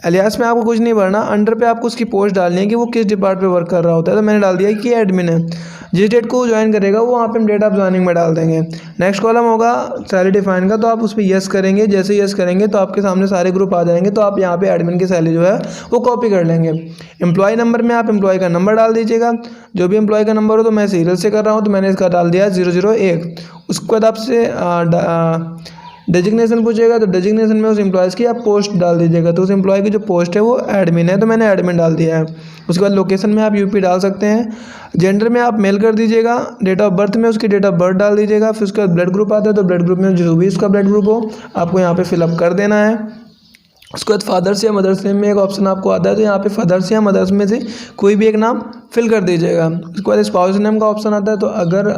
S1: एलियास में आपको कुछ नहीं भरना, अंडर पे आपको उसकी पोस्ट डालनी है कि वो किस डिपार्ट पे वर्क कर रहा होता है। तो मैंने डाल दिया कि एडमिन है। जिस डेट को ज्वाइन करेगा वो वहाँ पे हम डेट ऑफ ज्वाइनिंग में डाल देंगे। नेक्स्ट कॉलम होगा सैलरी डिफाइन का, तो आप उस पर यस करेंगे। जैसे यस करेंगे तो आपके सामने सारे ग्रुप आ जाएंगे। तो आप यहाँ पे एडमिन की सैलरी जो है वो कॉपी कर लेंगे। एम्प्लॉय नंबर में आप एम्प्लॉय का नंबर डाल दीजिएगा, जो भी एम्प्लॉय का नंबर हो। तो मैं सीरियल से कर रहा हूँ तो मैंने इसका डाल दिया 001। उसके बाद आपसे डेजिग्नेशन पूछेगा, तो डेजिग्नेशन में उस एम्प्लॉयज़ की आप पोस्ट डाल दीजिएगा। तो उस एम्प्लॉय की जो पोस्ट है वो एडमिन है, तो मैंने एडमिन डाल दिया है। उसके बाद लोकेशन में आप यूपी डाल सकते हैं। जेंडर में आप मेल कर दीजिएगा। डेट ऑफ बर्थ में उसकी डेट ऑफ बर्थ डाल दीजिएगा। फिर उसका ब्लड ग्रुप आता है, तो ब्लड ग्रुप में जो भी उसका ब्लड ग्रुप हो आपको यहाँ पर फिलअप कर देना है। उसके बाद फादर्स या मदर्स नेम में एक ऑप्शन आपको आता है, तो यहाँ पे फादर्स या मदर्स में से कोई भी एक नाम फिल कर दीजिएगा। उसके बाद स्पाउस नेम का ऑप्शन आता है, तो अगर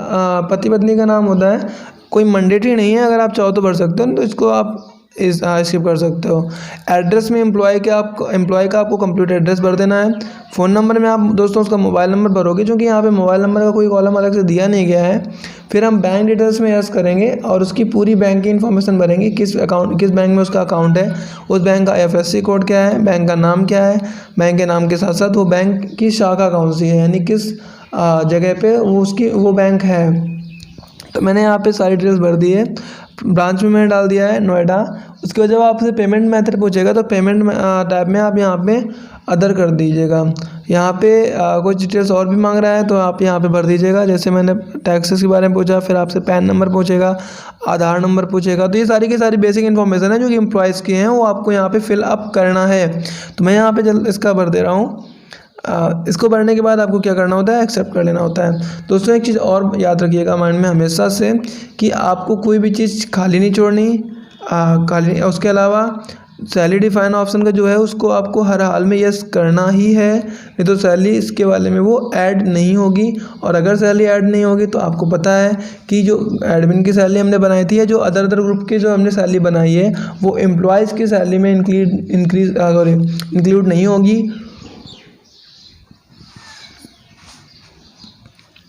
S1: पति पत्नी का नाम होता है, कोई मैंडेटरी नहीं है, अगर आप चाहो तो भर सकते हो, तो इसको आप स्किप कर सकते हो। एड्रेस में एम्प्लॉय का आपको कंप्लीट एड्रेस भर देना है। फ़ोन नंबर में आप दोस्तों उसका मोबाइल नंबर भरोगे, क्योंकि यहाँ पे मोबाइल नंबर का कोई कॉलम अलग से दिया नहीं गया है। फिर हम बैंक डिटेल्स में यस करेंगे और उसकी पूरी बैंक की इन्फॉर्मेशन भरेंगे, किस बैंक में उसका अकाउंट है, उस बैंक का IFSC कोड क्या है, बैंक का नाम क्या है, बैंक के नाम के साथ साथ वो बैंक की शाखा कौन सी है, यानी किस जगह पे वो बैंक है। तो मैंने यहाँ पे सारी डिटेल्स भर दी है। ब्रांच में मैंने डाल दिया है नोएडा। उसके बाद जब आपसे पेमेंट मेथड पूछेगा तो पेमेंट टाइप में आप यहाँ पे अदर कर दीजिएगा। यहाँ पे कुछ डिटेल्स और भी मांग रहा है, तो आप यहाँ पे भर दीजिएगा। जैसे मैंने टैक्सेस के बारे में पूछा, फिर आपसे पैन नंबर पूछेगा, आधार नंबर पूछेगा। तो ये सारी की सारी बेसिक इन्फॉर्मेशन है जो कि एम्प्लॉयज़ की हैं, वो आपको यहाँ पे फिल अप करना है। तो मैं यहाँ पे इसका भर दे रहा हूँ। इसको भरने के बाद आपको क्या करना होता है, एक्सेप्ट कर लेना होता है। दोस्तों एक चीज़ और याद रखिएगा माइंड में हमेशा से, कि आपको कोई भी चीज़ खाली नहीं छोड़नी। उसके अलावा सैलरी डिफाइन ऑप्शन का जो है उसको आपको हर हाल में यस करना ही है, नहीं तो सैलरी इसके वाले में वो ऐड नहीं होगी। और अगर सैलरी ऐड नहीं होगी तो आपको पता है कि जो एडमिन की सैलरी हमने बनाई थी, या जो अदर ग्रुप की जो हमने सैलरी बनाई है, वो एम्प्लॉयज़ की सैलरी में इंक्लूड नहीं होगी।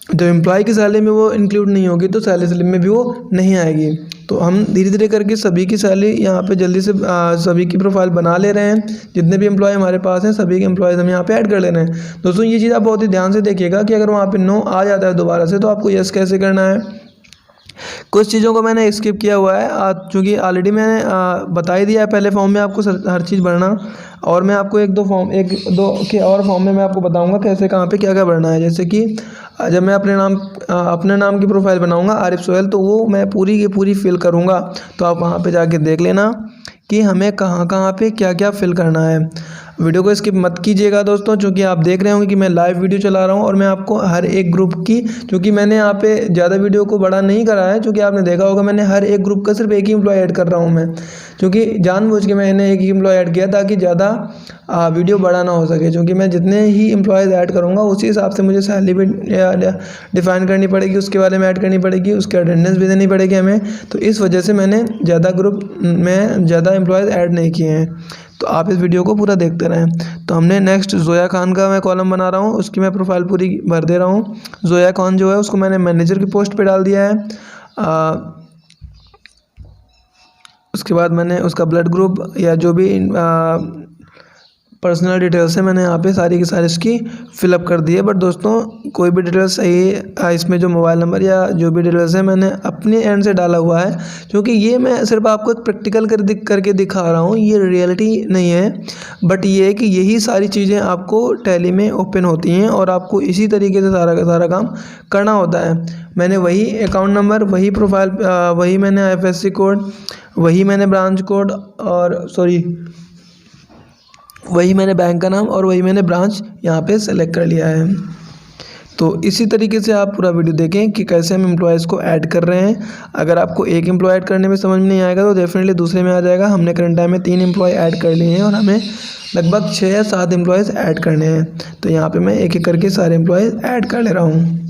S1: जो एम्प्लॉय की सैलरी में वो इंक्लूड नहीं होगी, तो सैलरी स्लिप में भी वो नहीं आएगी। तो हम धीरे धीरे करके सभी की सैलरी यहाँ पे जल्दी से सभी की प्रोफाइल बना ले रहे हैं। जितने भी एम्प्लॉय हमारे पास हैं सभी के एम्प्लॉयज़ हम यहाँ पे ऐड कर ले रहे हैं। दोस्तों ये चीज़ आप बहुत ही ध्यान से देखिएगा कि अगर वहाँ पे नो आ जाता है दोबारा से, तो आपको यस कैसे करना है। कुछ चीज़ों को मैंने स्किप किया हुआ है चूँकि ऑलरेडी मैंने बता ही दिया है पहले फॉर्म में आपको हर चीज़ भरना। और मैं आपको एक दो के और फॉर्म में मैं आपको बताऊंगा कैसे कहाँ पे क्या क्या भरना है। जैसे कि जब मैं अपने नाम की प्रोफाइल बनाऊंगा आरिफ सोहेल, तो वो मैं पूरी की पूरी फिल करूंगा। तो आप वहाँ पे जाके देख लेना कि हमें कहाँ कहाँ पे क्या क्या फिल करना है। वीडियो को स्किप मत कीजिएगा दोस्तों, क्योंकि आप देख रहे होंगे कि मैं लाइव वीडियो चला रहा हूँ और मैं आपको हर एक ग्रुप की, क्योंकि मैंने यहाँ पे ज़्यादा वीडियो को बड़ा नहीं करा है, क्योंकि आपने देखा होगा मैंने हर एक ग्रुप का सिर्फ एक ही एम्प्लॉय ऐड कर रहा हूँ मैं, क्योंकि जानबूझ के मैंने एक ही एम्प्लॉय ऐड किया ताकि ज़्यादा वीडियो बड़ा ना हो सके। क्योंकि मैं जितने ही एम्प्लॉयज़ ऐड करूँगा उसी हिसाब से मुझे सैलरी भी डिफाइन करनी पड़ेगी, उसके बारे में ऐड करनी पड़ेगी, उसकी अटेंडेंस भी देनी पड़ेगी हमें। तो इस वजह से मैंने ज़्यादा ग्रुप में ज़्यादा एम्प्लॉयज़ ऐड नहीं किए हैं। तो आप इस वीडियो को पूरा देखते रहें। तो हमने नेक्स्ट जोया खान का मैं कॉलम बना रहा हूँ, उसकी मैं प्रोफाइल पूरी भर दे रहा हूँ। जोया खान जो है उसको मैंने मैनेजर की पोस्ट पे डाल दिया है। उसके बाद मैंने उसका ब्लड ग्रुप या जो भी पर्सनल डिटेल्स है मैंने यहाँ पे सारी की सारी इसकी फिलअप कर दी है। बट दोस्तों कोई भी डिटेल्स सही है इसमें जो मोबाइल नंबर या जो भी डिटेल्स है मैंने अपने एंड से डाला हुआ है, क्योंकि ये मैं सिर्फ आपको एक प्रैक्टिकल करके दिखा रहा हूँ, ये रियलिटी नहीं है। बट ये है कि यही सारी चीज़ें आपको टैली में ओपन होती हैं और आपको इसी तरीके से सारा का सारा काम करना होता है। मैंने वही अकाउंट नंबर, वही प्रोफाइल, वही मैंने IFSC कोड, वही मैंने ब्रांच कोड और वही मैंने बैंक का नाम और वही मैंने ब्रांच यहाँ पे सेलेक्ट कर लिया है। तो इसी तरीके से आप पूरा वीडियो देखें कि कैसे हम एम्प्लॉयज़ को ऐड कर रहे हैं। अगर आपको एक एम्प्लॉय ऐड करने में समझ में नहीं आएगा तो डेफिनेटली दूसरे में आ जाएगा। हमने करंट टाइम में 3 एम्प्लॉय ऐड कर लिए हैं और हमें लगभग 6 या 7 एम्प्लॉयज़ ऐड करने हैं। तो यहाँ पर मैं एक एक करके सारे एम्प्लॉयज़ ऐड कर ले रहा हूँ।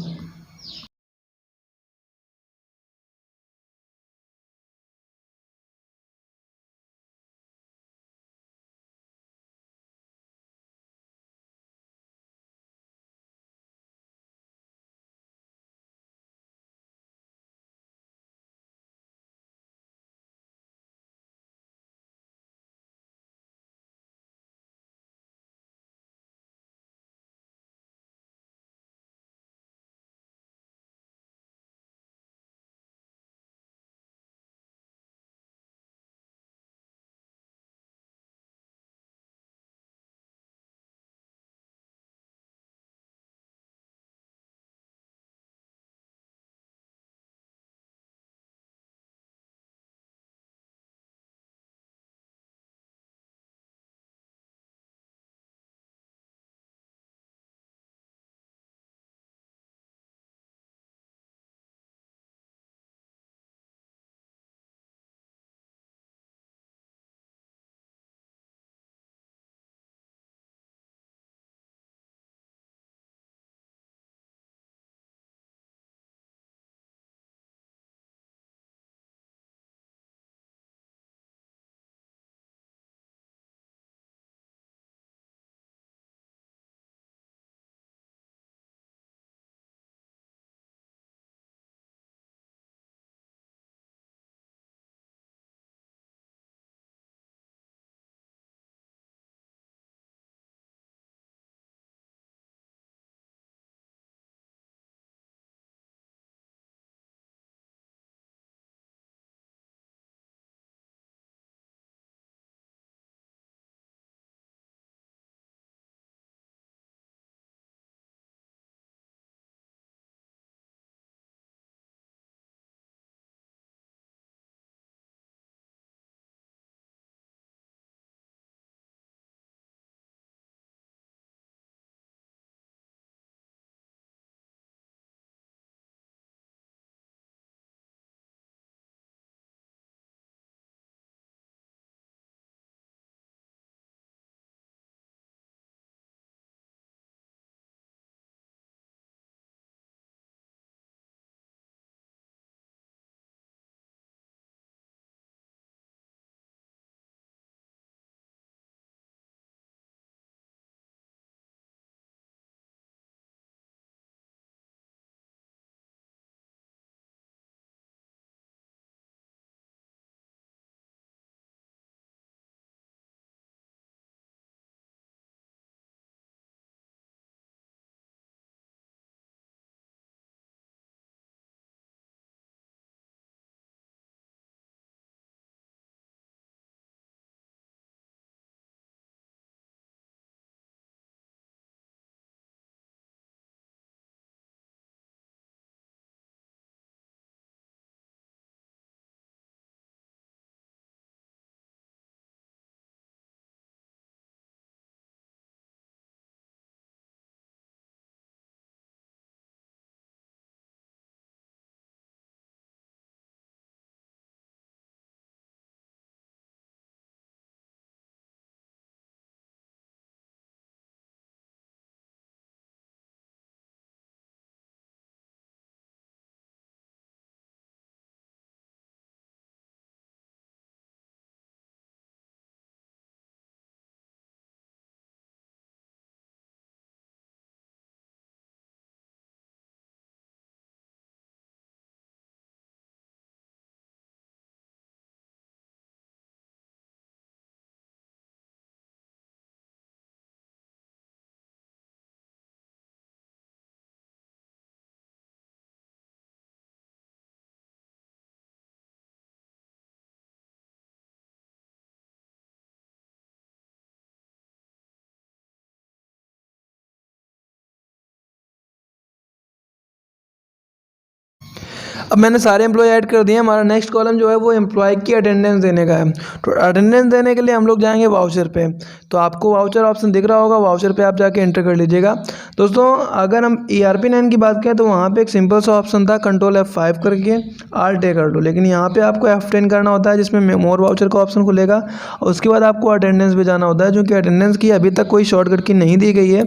S1: अब मैंने सारे एम्प्लॉय ऐड कर दिए। हमारा नेक्स्ट कॉलम जो है वो एम्प्लॉय की अटेंडेंस देने का है। तो अटेंडेंस देने के लिए हम लोग जाएंगे वाउचर पे। तो आपको वाउचर ऑप्शन दिख रहा होगा, वाउचर पे आप जाके एंटर कर लीजिएगा। दोस्तों अगर हम ERP9 की बात करें तो वहाँ पे एक सिंपल सा ऑप्शन था कंट्रोल F5 करके Alt A कर लो, लेकिन यहाँ पे आपको F10 करना होता है जिसमें मोर वाउचर का ऑप्शन खुलेगा। और उसके बाद आपको अटेंडेंस पे जाना होता है, जो कि अटेंडेंस की अभी तक कोई शॉर्टकट की नहीं दी गई है।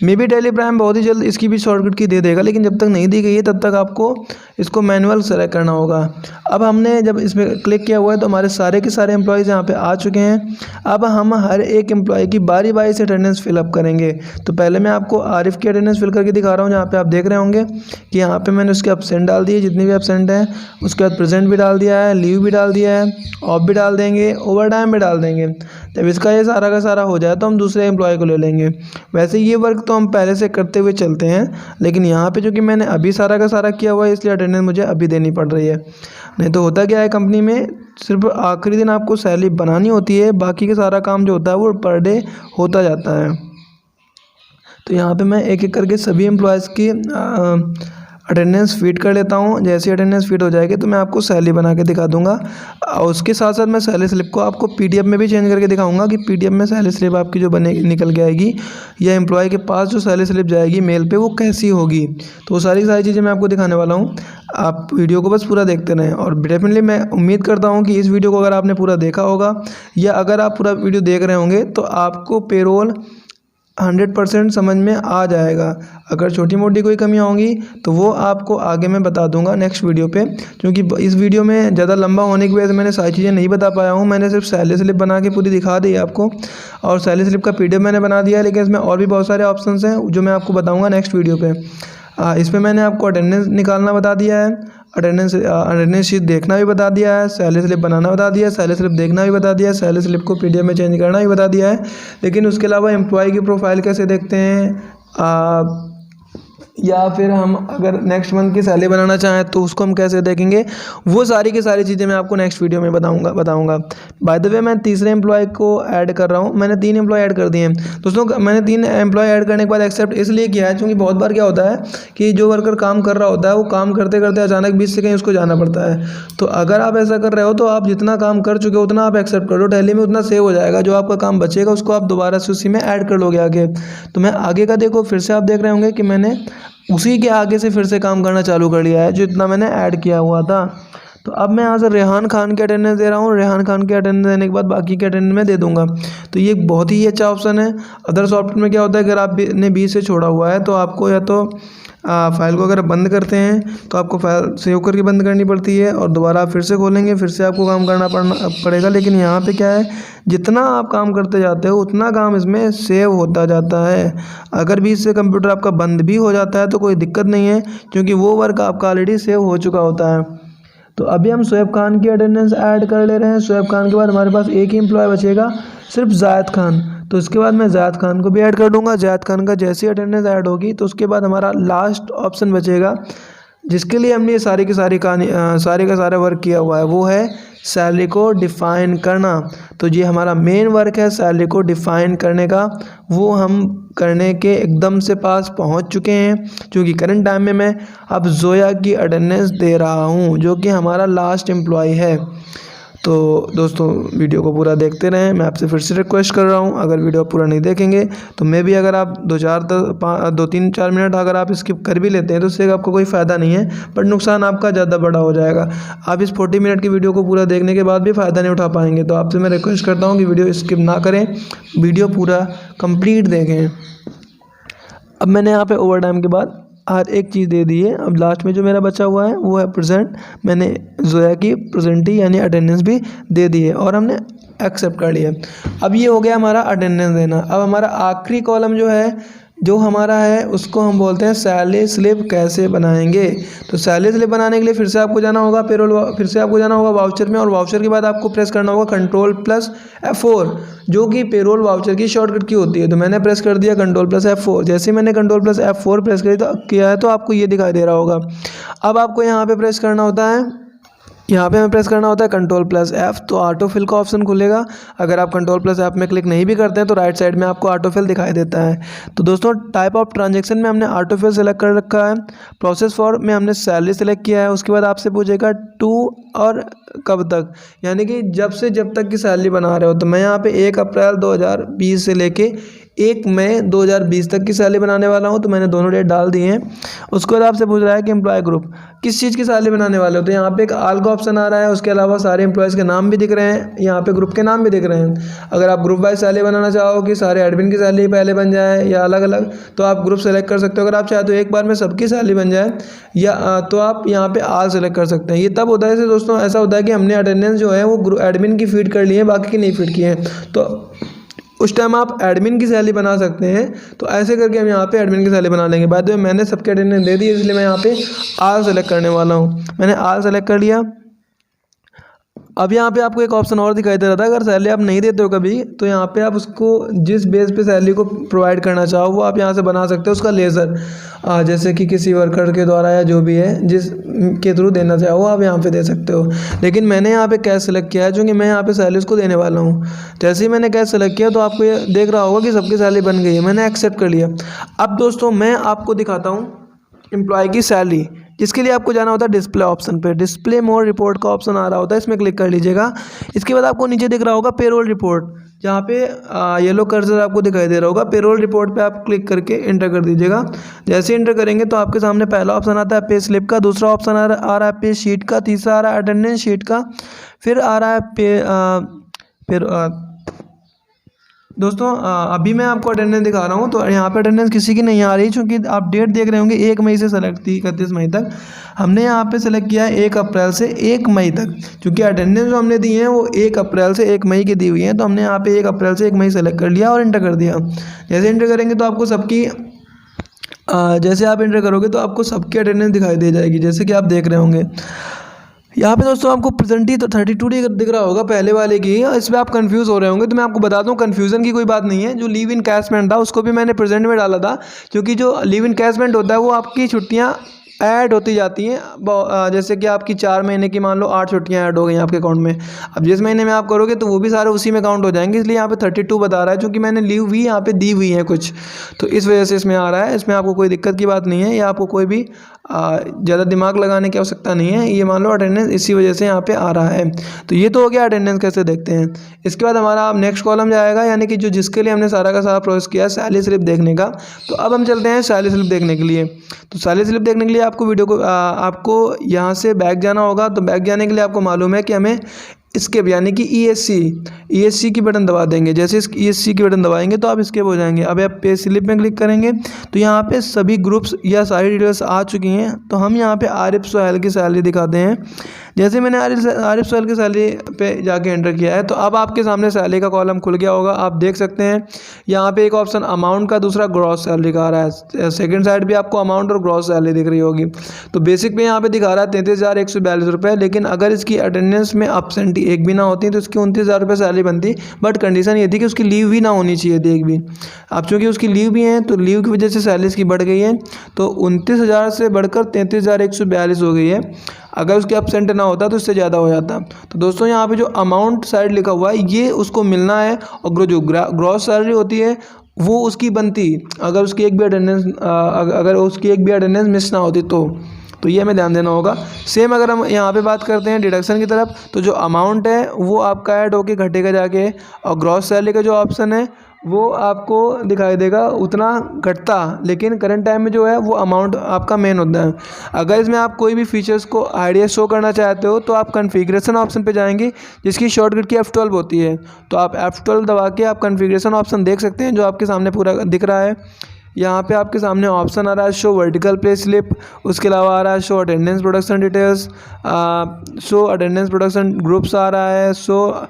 S1: मे बी टेली प्राइम बहुत ही जल्द इसकी भी शॉर्टकट की दे देगा, लेकिन जब तक नहीं दी गई है तब तक आपको इसको मैनुअल सेलेक्ट करना होगा। अब हमने जब इसमें क्लिक किया हुआ है तो हमारे सारे के सारे एम्प्लॉयज़ यहाँ पे आ चुके हैं। अब हम हर एक एम्प्लॉय की बारी बारी से अटेंडेंस फिलअप करेंगे। तो पहले मैं आपको आरिफ की अटेंडेंस फिल करके दिखा रहा हूँ। जहाँ पे आप देख रहे होंगे कि यहाँ पे मैंने उसके एब्सेंट डाल दिए, जितने भी एब्सेंट हैं। उसके बाद प्रेजेंट भी डाल दिया है, लीव भी डाल दिया है, ऑफ भी डाल देंगे, ओवर टाइम भी डाल देंगे। जब इसका ये सारा का सारा हो जाए तो हम दूसरे एम्प्लॉय को ले लेंगे। वैसे ये वर्क तो हम पहले से करते हुए चलते हैं, लेकिन यहाँ पे जो कि मैंने अभी सारा का सारा किया हुआ है इसलिए अटेंडेंस मुझे अभी देनी पड़ रही है। नहीं तो होता क्या है, कंपनी में सिर्फ आखिरी दिन आपको सैलरी बनानी होती है, बाकी का सारा काम जो होता है वो पर डे होता जाता है। तो यहाँ पे मैं एक एक करके सभी एम्प्लॉयज़ की अटेंडेंस फीड कर लेता हूँ। जैसे अटेंडेंस फीड हो जाएगी तो मैं आपको सैलरी बना के दिखा दूंगा। और उसके साथ साथ मैं सैलरी स्लिप को आपको PDF में भी चेंज करके दिखाऊंगा कि PDF में सैलरी स्लिप आपकी जो बने निकल के आएगी या एम्प्लॉय के पास जो सैलरी स्लिप जाएगी मेल पे वो कैसी होगी। तो वो सारी चीज़ें मैं आपको दिखाने वाला हूँ। आप वीडियो को बस पूरा देखते रहें। और डेफिनेटली मैं उम्मीद करता हूँ कि इस वीडियो को अगर आपने पूरा देखा होगा या अगर आप पूरा वीडियो देख रहे होंगे तो आपको पेरोल 100% समझ में आ जाएगा। अगर छोटी मोटी कोई कमियां होंगी तो वो आपको आगे मैं बता दूंगा नेक्स्ट वीडियो पे, क्योंकि इस वीडियो में ज़्यादा लंबा होने की वजह से मैंने सारी चीज़ें नहीं बता पाया हूँ। मैंने सिर्फ सैलरी स्लिप बना के पूरी दिखा दी आपको, और सैलरी स्लिप का PDF मैंने बना दिया है, लेकिन इसमें और भी बहुत सारे ऑप्शंस हैं जो मैं आपको बताऊँगा नेक्स्ट वीडियो पर। इसमें मैंने आपको अटेंडेंस निकालना बता दिया है, अटेंडेंस शीट देखना भी बता दिया है, सैलरी स्लिप बनाना बता दिया है, सैलरी स्लिप देखना भी बता दिया है, सैलरी स्लिप को PDF में चेंज करना भी बता दिया है। लेकिन उसके अलावा एम्प्लॉय की प्रोफाइल कैसे देखते हैं, या फिर हम अगर नेक्स्ट मंथ की सैलरी बनाना चाहें तो उसको हम कैसे देखेंगे, वो सारी की सारी चीज़ें मैं आपको नेक्स्ट वीडियो में बताऊंगा। बाय द वे मैं तीसरे एम्प्लॉय को ऐड कर रहा हूँ। मैंने 3 एम्प्लॉय ऐड कर दिए हैं दोस्तों। मैंने 3 एम्प्लॉय ऐड करने के बाद एक्सेप्ट इसलिए किया है क्योंकि बहुत बार क्या होता है कि जो वर्कर काम कर रहा होता है वो काम करते करते अचानक बीच से कहीं उसको जाना पड़ता है। तो अगर आप ऐसा कर रहे हो तो आप जितना काम कर चुके हो उतना आप एक्सेप्ट कर लो, टैली में उतना सेव हो जाएगा। जो आपका काम बचेगा उसको आप दोबारा से उसी में ऐड कर लोगे आगे। तो मैं आगे का देखो फिर से आप देख रहे होंगे कि मैंने उसी के आगे से फिर से काम करना चालू कर लिया है जो इतना मैंने ऐड किया हुआ था। तो अब मैं यहाँ से रेहान खान की अटेंडेंस दे रहा हूँ। रेहान खान की अटेंडेंस देने के बाद बाकी के अटेंडेंस में दे दूंगा। तो ये एक बहुत ही अच्छा ऑप्शन है। अदर सॉफ्टवेयर में क्या होता है, अगर आपने बीच से छोड़ा हुआ है तो आपको या तो फाइल को अगर बंद करते हैं तो आपको फाइल सेव करके बंद करनी पड़ती है और दोबारा आप फिर से खोलेंगे, फिर से आपको काम करना पड़ेगा। लेकिन यहाँ पे क्या है, जितना आप काम करते जाते हो उतना काम इसमें सेव होता जाता है। अगर बीच से कंप्यूटर आपका बंद भी हो जाता है तो कोई दिक्कत नहीं है, क्योंकि वो वर्क आपका ऑलरेडी सेव हो चुका होता है। तो अभी हम शोएब खान की अटेंडेंस ऐड कर ले रहे हैं। शोएब खान के बाद हमारे पास एक ही एम्प्लॉय बचेगा, सिर्फ जायद खान। तो उसके बाद मैं जायद खान को भी ऐड कर दूंगा। जायद खान का जैसी अटेंडेंस ऐड होगी तो उसके बाद हमारा लास्ट ऑप्शन बचेगा जिसके लिए हमने ये सारी की सारी कहानी सारे का सारा वर्क किया हुआ है, वो है सैलरी को डिफ़ाइन करना। तो ये हमारा मेन वर्क है सैलरी को डिफ़ाइन करने का, वो हम करने के एकदम से पास पहुंच चुके हैं, क्योंकि करंट टाइम में मैं अब जोया की अटेंडेंस दे रहा हूं जो कि हमारा लास्ट एम्प्लॉय है। तो दोस्तों वीडियो को पूरा देखते रहें। मैं आपसे फिर से रिक्वेस्ट कर रहा हूं, अगर वीडियो पूरा नहीं देखेंगे तो मे भी अगर आप 2-3-4 मिनट अगर आप स्किप कर भी लेते हैं तो उससे आपको कोई फ़ायदा नहीं है, बट नुकसान आपका ज़्यादा बड़ा हो जाएगा। आप इस 40 मिनट की वीडियो को पूरा देखने के बाद भी फ़ायदा नहीं उठा पाएंगे। तो आपसे मैं रिक्वेस्ट करता हूँ कि वीडियो स्किप ना करें, वीडियो पूरा कंप्लीट देखें। अब मैंने यहाँ पर ओवर टाइम के बाद हर एक चीज़ दे दी है। अब लास्ट में जो मेरा बचा हुआ है वो है प्रेजेंट। मैंने जोया की प्रेजेंटी यानी अटेंडेंस भी दे दी है और हमने एक्सेप्ट कर लिया। अब ये हो गया हमारा अटेंडेंस देना। अब हमारा आखिरी कॉलम जो हमारा है उसको हम बोलते हैं सैलरी स्लिप कैसे बनाएंगे। तो सैलरी स्लिप बनाने के लिए फिर से आपको जाना होगा फिर से आपको जाना होगा वाउचर में, और वाउचर के बाद आपको प्रेस करना होगा Ctrl+F4 जो कि पेरोल वाउचर की शॉर्टकट की होती है। तो मैंने प्रेस कर दिया Ctrl+F4। जैसे ही मैंने Ctrl+F4 प्रेस किया है तो आपको ये दिखाई दे रहा होगा। अब आपको यहाँ पे प्रेस करना होता है यहाँ पे हमें प्रेस करना होता है Ctrl+F, तो ऑटो फिल का ऑप्शन खुलेगा। अगर आप Ctrl+F में क्लिक नहीं भी करते हैं तो राइट साइड में आपको ऑटो फिल दिखाई देता है। तो दोस्तों टाइप ऑफ ट्रांजैक्शन में हमने ऑटो फिल सेलेक्ट कर रखा है। प्रोसेस फॉर में हमने सैलरी सेलेक्ट किया है। उसके बाद आपसे पूछेगा टू और कब तक, यानी कि जब तक की सैलरी बना रहे हो। तो मैं यहाँ पे 1 अप्रैल 2020 से लेके 1 मई 2020 तक की सैलरी बनाने वाला हूँ, तो मैंने दोनों डेट डाल दिए हैं। उसके बाद आपसे पूछ रहा है कि एम्प्लॉय ग्रुप किस चीज़ की सैलरी बनाने वाले हो, तो यहाँ पे एक आल का ऑप्शन आ रहा है। उसके अलावा सारे एम्प्लॉयज़ के नाम भी दिख रहे हैं, यहाँ पे ग्रुप के नाम भी दिख रहे हैं। अगर आप ग्रुप वाइज सैलरी बनाना चाहो कि सारे एडमिन की सैलरी पहले बन जाए या अलग अलग, तो आप ग्रुप सेलेक्ट कर सकते हो। अगर आप चाहते हो एक बार में सबकी सैलरी बन जाए या तो आप यहाँ पे आल सेलेक्ट कर सकते हैं। ये तब होता है जैसे दोस्तों ऐसा होता है कि हमने अटेंडेंस जो है वो एडमिन की फीड कर ली है, बाकी की नहीं फीड की है, तो उस टाइम आप एडमिन की सैलरी बना सकते हैं। तो ऐसे करके हम यहाँ पे एडमिन की सैलरी बना लेंगे। बाद में मैंने सबके अटेंडेंस दे दी, इसलिए मैं यहाँ पे आल सेलेक्ट करने वाला हूँ। मैंने आल सेलेक्ट कर लिया। अब यहाँ पे आपको एक ऑप्शन और दिखाई दे रहा था, अगर सैलरी आप नहीं देते हो कभी, तो यहाँ पे आप उसको जिस बेस पे सैलरी को प्रोवाइड करना चाहो वो आप यहाँ से बना सकते हो। उसका लेज़र जैसे कि किसी वर्कर के द्वारा या जो भी है जिस के थ्रू देना चाहो आप यहाँ पे दे सकते हो। लेकिन मैंने यहाँ पे कैश सेलेक्ट किया है, क्योंकि मैं यहाँ पे सैलरी को देने वाला हूँ। जैसे ही मैंने कैश सेलेक्ट किया तो आपको ये देख रहा होगा कि सबकी सैलरी बन गई है। मैंने एक्सेप्ट कर लिया। अब दोस्तों मैं आपको दिखाता हूँ एम्प्लॉय की सैलरी, जिसके लिए आपको जाना होता है डिस्प्ले ऑप्शन पे। डिस्प्ले मोर रिपोर्ट का ऑप्शन आ रहा होता है, इसमें क्लिक कर लीजिएगा। इसके बाद आपको नीचे दिख रहा होगा पेरोल रिपोर्ट, जहाँ पे येलो कर्सर आपको दिखाई दे रहा होगा। पेरोल रिपोर्ट पे आप क्लिक करके इंटर कर दीजिएगा। जैसे इंटर करेंगे तो आपके सामने पहला ऑप्शन आता है पे स्लिप का, दूसरा ऑप्शन आ रहा है पे शीट का, तीसरा आ रहा है अटेंडेंस शीट का, फिर आ रहा है दोस्तों अभी मैं आपको अटेंडेंस दिखा रहा हूँ। तो यहाँ पे अटेंडेंस किसी की नहीं आ रही, क्योंकि आप डेट देख रहे होंगे 1 मई से सेलेक्ट थी 31 मई तक। हमने यहाँ पे सेलेक्ट किया है 1 अप्रैल से 1 मई तक, क्योंकि अटेंडेंस जो हमने दी है वो 1 अप्रैल से 1 मई की दी हुई है। तो हमने यहाँ पे 1 अप्रैल से 1 मई सेलेक्ट कर लिया और इंटर कर दिया। जैसे इंटर करेंगे तो आपको सबकी जैसे आप इंटर करोगे तो आपको सबकी अटेंडेंस दिखाई दे जाएगी, जैसे कि आप देख रहे होंगे। यहाँ पे दोस्तों आपको प्रेजेंट ही तो 32 दिख रहा होगा पहले वाले की। इस पर आप कंफ्यूज हो रहे होंगे, तो मैं आपको बता दूं कंफ्यूजन की कोई बात नहीं है। जो लीव इन कैशमेंट था उसको भी मैंने प्रेजेंट में डाला था, क्योंकि जो लीव इन कैशमेंट होता है वो आपकी छुट्टियाँ ऐड होती जाती हैं। जैसे कि आपकी 4 महीने की मान लो 8 छुट्टियाँ ऐड हो गई आपके अकाउंट में। अब जिस महीने में आप करोगे तो वो भी सारे उसी में काउंट हो जाएंगे, इसलिए यहाँ पे 32 बता रहा है, क्योंकि मैंने लीव भी यहाँ पे दी हुई है कुछ, तो इस वजह से इसमें आ रहा है। इसमें आपको कोई दिक्कत की बात नहीं है, या आपको कोई भी ज़्यादा दिमाग लगाने की आवश्यकता नहीं है। ये मान लो अटेंडेंस इसी वजह से यहाँ पे आ रहा है। तो ये तो हो गया अटेंडेंस कैसे देखते हैं। इसके बाद हमारा अब नेक्स्ट कॉलम जाएगा, यानी कि जो जिसके लिए हमने सारा का सारा प्रोसेस किया सैलरी स्लिप देखने का। तो अब हम चलते हैं सैलरी स्लिप देखने के लिए। तो सैलरी स्लिप देखने के लिए आपको वीडियो को आपको यहाँ से बैक जाना होगा। तो बैक जाने के लिए आपको मालूम है कि हमें स्किप यानी कि ESC की बटन दबा देंगे। जैसे इस ESC की बटन दबाएंगे तो आप स्किप हो जाएंगे। अब आप पे स्लिप में क्लिक करेंगे तो यहाँ पे सभी ग्रुप्स या सारी डिटेल्स आ चुकी हैं। तो हम यहाँ पे आरिफ सोहेल की सैलरी दिखाते हैं। जैसे मैंने आरिफ सोहेल की सैलरी पे जाके एंटर किया है तो अब आपके सामने सैलरी का कॉलम खुल गया होगा। आप देख सकते हैं यहाँ पे एक ऑप्शन अमाउंट का, दूसरा ग्रॉस सैलरी का आ रहा है। सेकंड साइड भी आपको अमाउंट और ग्रॉस सैलरी दिख रही होगी। तो बेसिक पे यहाँ पे दिखा रहा है 33,142 रुपये, लेकिन अगर इसकी अटेंडेंस में अपसेंटी एक भी ना होती तो इसकी 29,000 रुपये सैलरी बनती। बट कंडीशन ये थी कि उसकी लीव भी ना होनी चाहिए थी एक भी। अब चूँकि उसकी लीव भी है तो लीव की वजह से सैलरी इसकी बढ़ गई है, तो 29,000 से बढ़कर 33,142 हो गई है। अगर उसके अपसेंट ना होता तो इससे ज़्यादा हो जाता। तो दोस्तों यहाँ पे जो अमाउंट साइड लिखा हुआ है ये उसको मिलना है, और जो ग्रॉस सैलरी होती है वो उसकी बनती अगर उसकी एक भी अटेंडेंस मिस ना होती तो ये हमें ध्यान देना होगा। सेम अगर हम यहाँ पे बात करते हैं डिडक्शन की तरफ, तो जो अमाउंट है वो आपका ऐड होके घटेगा जाके, और ग्रॉस सैलरी का जो ऑप्शन है वो आपको दिखाई देगा उतना घटता, लेकिन करंट टाइम में जो है वो अमाउंट आपका मेन होता है। अगर इसमें आप कोई भी फीचर्स को आइडिया शो करना चाहते हो तो आप कॉन्फ़िगरेशन ऑप्शन पे जाएंगे, जिसकी शॉर्टकट की F12 होती है। तो आप F12 दबा के आप कॉन्फ़िगरेशन ऑप्शन देख सकते हैं, जो आपके सामने पूरा दिख रहा है। यहाँ पे आपके सामने ऑप्शन आ रहा है शो वर्टिकल पे स्लिप, उसके अलावा आ रहा है show attendance production details, show attendance production groups आ रहा है, show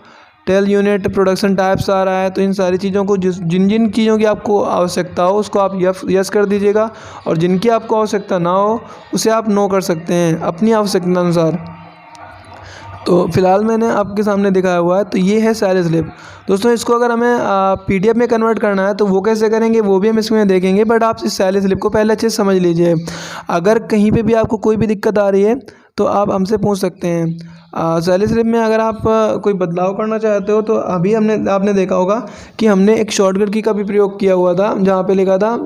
S1: tell unit production types आ रहा है। तो इन सारी चीज़ों को जिन जिन चीज़ों की आपको आवश्यकता हो उसको आप यस कर दीजिएगा, और जिनकी आपको आवश्यकता ना हो उसे आप नो कर सकते हैं अपनी आवश्यकता अनुसार। तो फिलहाल मैंने आपके सामने दिखाया हुआ है। तो ये है सैलरी स्लिप। दोस्तों इसको अगर हमें PDF में कन्वर्ट करना है तो वो कैसे करेंगे वो भी हम इसमें देखेंगे, बट आप इस सैलरी स्लिप को पहले अच्छे से समझ लीजिए। अगर कहीं पे भी आपको कोई भी दिक्कत आ रही है तो आप हमसे पूछ सकते हैं। सैलरी स्लिप में अगर आप कोई बदलाव करना चाहते हो तो अभी आपने देखा होगा कि हमने एक शॉर्टकट की का भी प्रयोग किया हुआ था, जहाँ पे लिखा था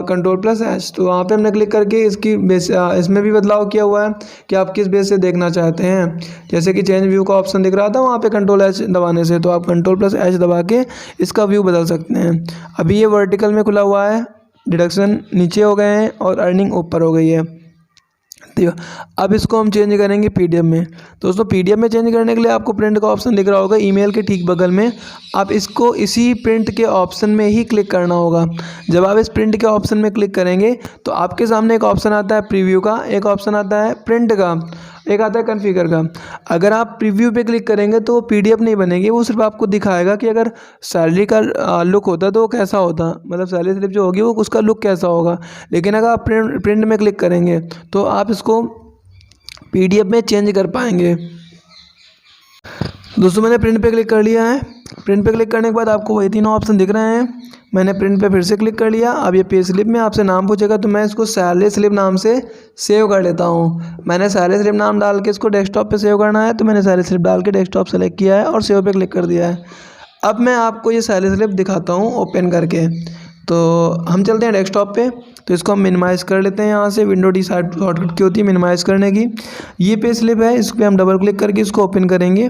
S1: Ctrl+H। तो वहाँ पे हमने क्लिक करके इसकी बेस इसमें भी बदलाव किया हुआ है कि आप किस बेस से देखना चाहते हैं। जैसे कि चेंज व्यू का ऑप्शन दिख रहा था वहाँ पे Ctrl+H दबाने से, तो आप Ctrl+H दबा के इसका व्यू बदल सकते हैं। अभी ये वर्टिकल में खुला हुआ है, डिडक्शन नीचे हो गए हैं और अर्निंग ऊपर हो गई है। ठीक है, अब इसको हम चेंज करेंगे पीडीएफ में। दोस्तों पीडीएफ में चेंज करने के लिए आपको प्रिंट का ऑप्शन दिख रहा होगा ईमेल के ठीक बगल में। आप इसको इसी प्रिंट के ऑप्शन में ही क्लिक करना होगा। जब आप इस प्रिंट के ऑप्शन में क्लिक करेंगे तो आपके सामने एक ऑप्शन आता है प्रीव्यू का, एक ऑप्शन आता है प्रिंट का, एक आता है कॉन्फ़िगर का। अगर आप प्रीव्यू पे क्लिक करेंगे तो वो पीडीएफ नहीं बनेगी, वो सिर्फ आपको दिखाएगा कि अगर सैलरी का लुक होता तो वो कैसा होता, मतलब सैलरी स्लिप जो होगी वो उसका लुक कैसा होगा। लेकिन अगर आप प्रिंट में क्लिक करेंगे तो आप इसको पीडीएफ में चेंज कर पाएंगे। दोस्तों मैंने प्रिंट पे क्लिक कर लिया है। प्रिंट पे क्लिक करने के बाद आपको वही तीनों ऑप्शन दिख रहे हैं। मैंने प्रिंट पे फिर से क्लिक कर लिया। अब ये पे स्लिप में आपसे नाम पूछेगा तो मैं इसको सैलरी स्लिप नाम से सेव कर लेता हूँ। मैंने सैलरी स्लिप नाम डाल के इसको डेस्कटॉप पे सेव करना है, तो मैंने सैलरी स्लिप डाल के डेस्कटॉप सेलेक्ट किया है और सेव पे क्लिक कर दिया है। अब मैं आपको ये सैलरी स्लिप दिखाता हूँ ओपन करके। तो हम चलते हैं डेस्कटॉप पे, तो इसको हम मिनिमाइज़ कर लेते हैं। यहाँ से विंडो डी शॉर्टकट की होती है मिनिमाइज़ करने की। ये पे स्लिप है, इस पर हम डबल क्लिक करके इसको ओपन करेंगे।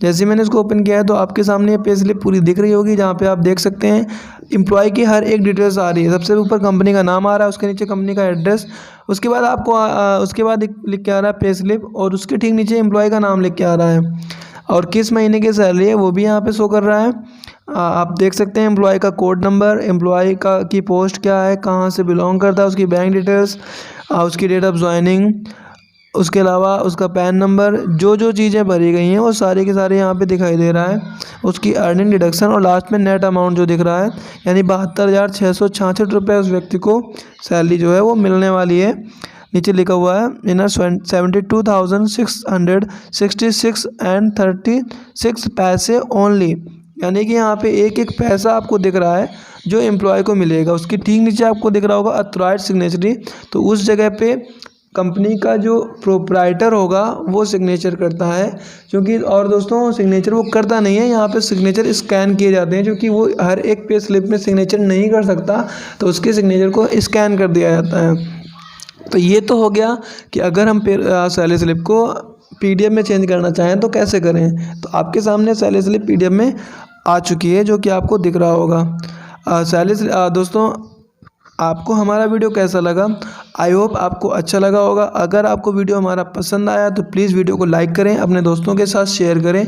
S1: जैसे मैंने इसको ओपन किया है तो आपके सामने ये पे स्लिप पूरी दिख रही होगी, जहाँ पे आप देख सकते हैं एम्प्लॉय की हर एक डिटेल्स आ रही है। सबसे ऊपर कंपनी का नाम आ रहा है, उसके नीचे कंपनी का एड्रेस, उसके बाद आपको उसके बाद लिख के आ रहा है पे स्लिप, और उसके ठीक नीचे एम्प्लॉय का नाम लिख के आ रहा है और किस महीने की सैलरी है वो भी यहाँ पे शो कर रहा है। आप देख सकते हैं एम्प्लॉय का कोड नंबर, एम्प्लॉय का की पोस्ट क्या है, कहाँ से बिलोंग करता है, उसकी बैंक डिटेल्स, उसकी डेट ऑफ ज्वाइनिंग, उसके अलावा उसका पैन नंबर, जो जो चीज़ें भरी गई हैं वो सारे के सारे यहाँ पे दिखाई दे रहा है। उसकी अर्निंग डिडक्शन और लास्ट में नेट अमाउंट जो दिख रहा है, यानी 72,666 रुपये उस व्यक्ति को सैलरी जो है वो मिलने वाली है। नीचे लिखा हुआ है इनर 72,666 एंड 36 पैसे ओनली, यानी कि यहाँ पे एक एक पैसा आपको दिख रहा है जो एम्प्लॉय को मिलेगा। उसके ठीक नीचे आपको दिख रहा होगा ऑथराइज्ड सिग्नेचरी, तो उस जगह पे कंपनी का जो प्रोप्राइटर होगा वो सिग्नेचर करता है। क्योंकि और दोस्तों सिग्नेचर वो करता नहीं है, यहाँ पे सिग्नेचर स्कैन किए जाते हैं, क्योंकि वो हर एक पे स्लिप में सिग्नेचर नहीं कर सकता, तो उसके सिग्नेचर को स्कैन कर दिया जाता है। तो ये तो हो गया कि अगर हम सैलरी स्लिप को पीडीएफ में चेंज करना चाहें तो कैसे करें। तो आपके सामने सैलरी स्लिप पीडीएफ में आ चुकी है, जो कि आपको दिख रहा होगा। दोस्तों आपको हमारा वीडियो कैसा लगा? आई होप आपको अच्छा लगा होगा। अगर आपको वीडियो हमारा पसंद आया तो प्लीज़ वीडियो को लाइक करें, अपने दोस्तों के साथ शेयर करें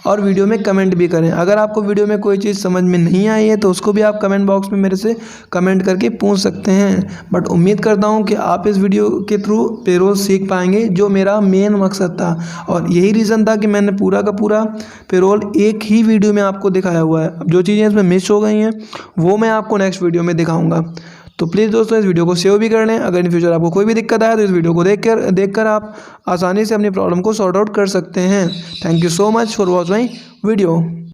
S1: और वीडियो में कमेंट भी करें। अगर आपको वीडियो में कोई चीज़ समझ में नहीं आई है तो उसको भी आप कमेंट बॉक्स में मेरे से कमेंट करके पूछ सकते हैं। बट उम्मीद करता हूँ कि आप इस वीडियो के थ्रू पेरोल सीख पाएंगे, जो मेरा मेन मकसद था, और यही रीज़न था कि मैंने पूरा का पूरा पेरोल एक ही वीडियो में आपको दिखाया हुआ है। अब जो चीज़ें इसमें मिस हो गई हैं वो मैं आपको नेक्स्ट वीडियो में दिखाऊँगा। तो प्लीज़ दोस्तों इस वीडियो को सेव भी कर लें। अगर इन फ्यूचर आपको कोई भी दिक्कत आए तो इस वीडियो को देखकर आप आसानी से अपनी प्रॉब्लम को सॉर्ट आउट कर सकते हैं। Thank you so much for watch my video.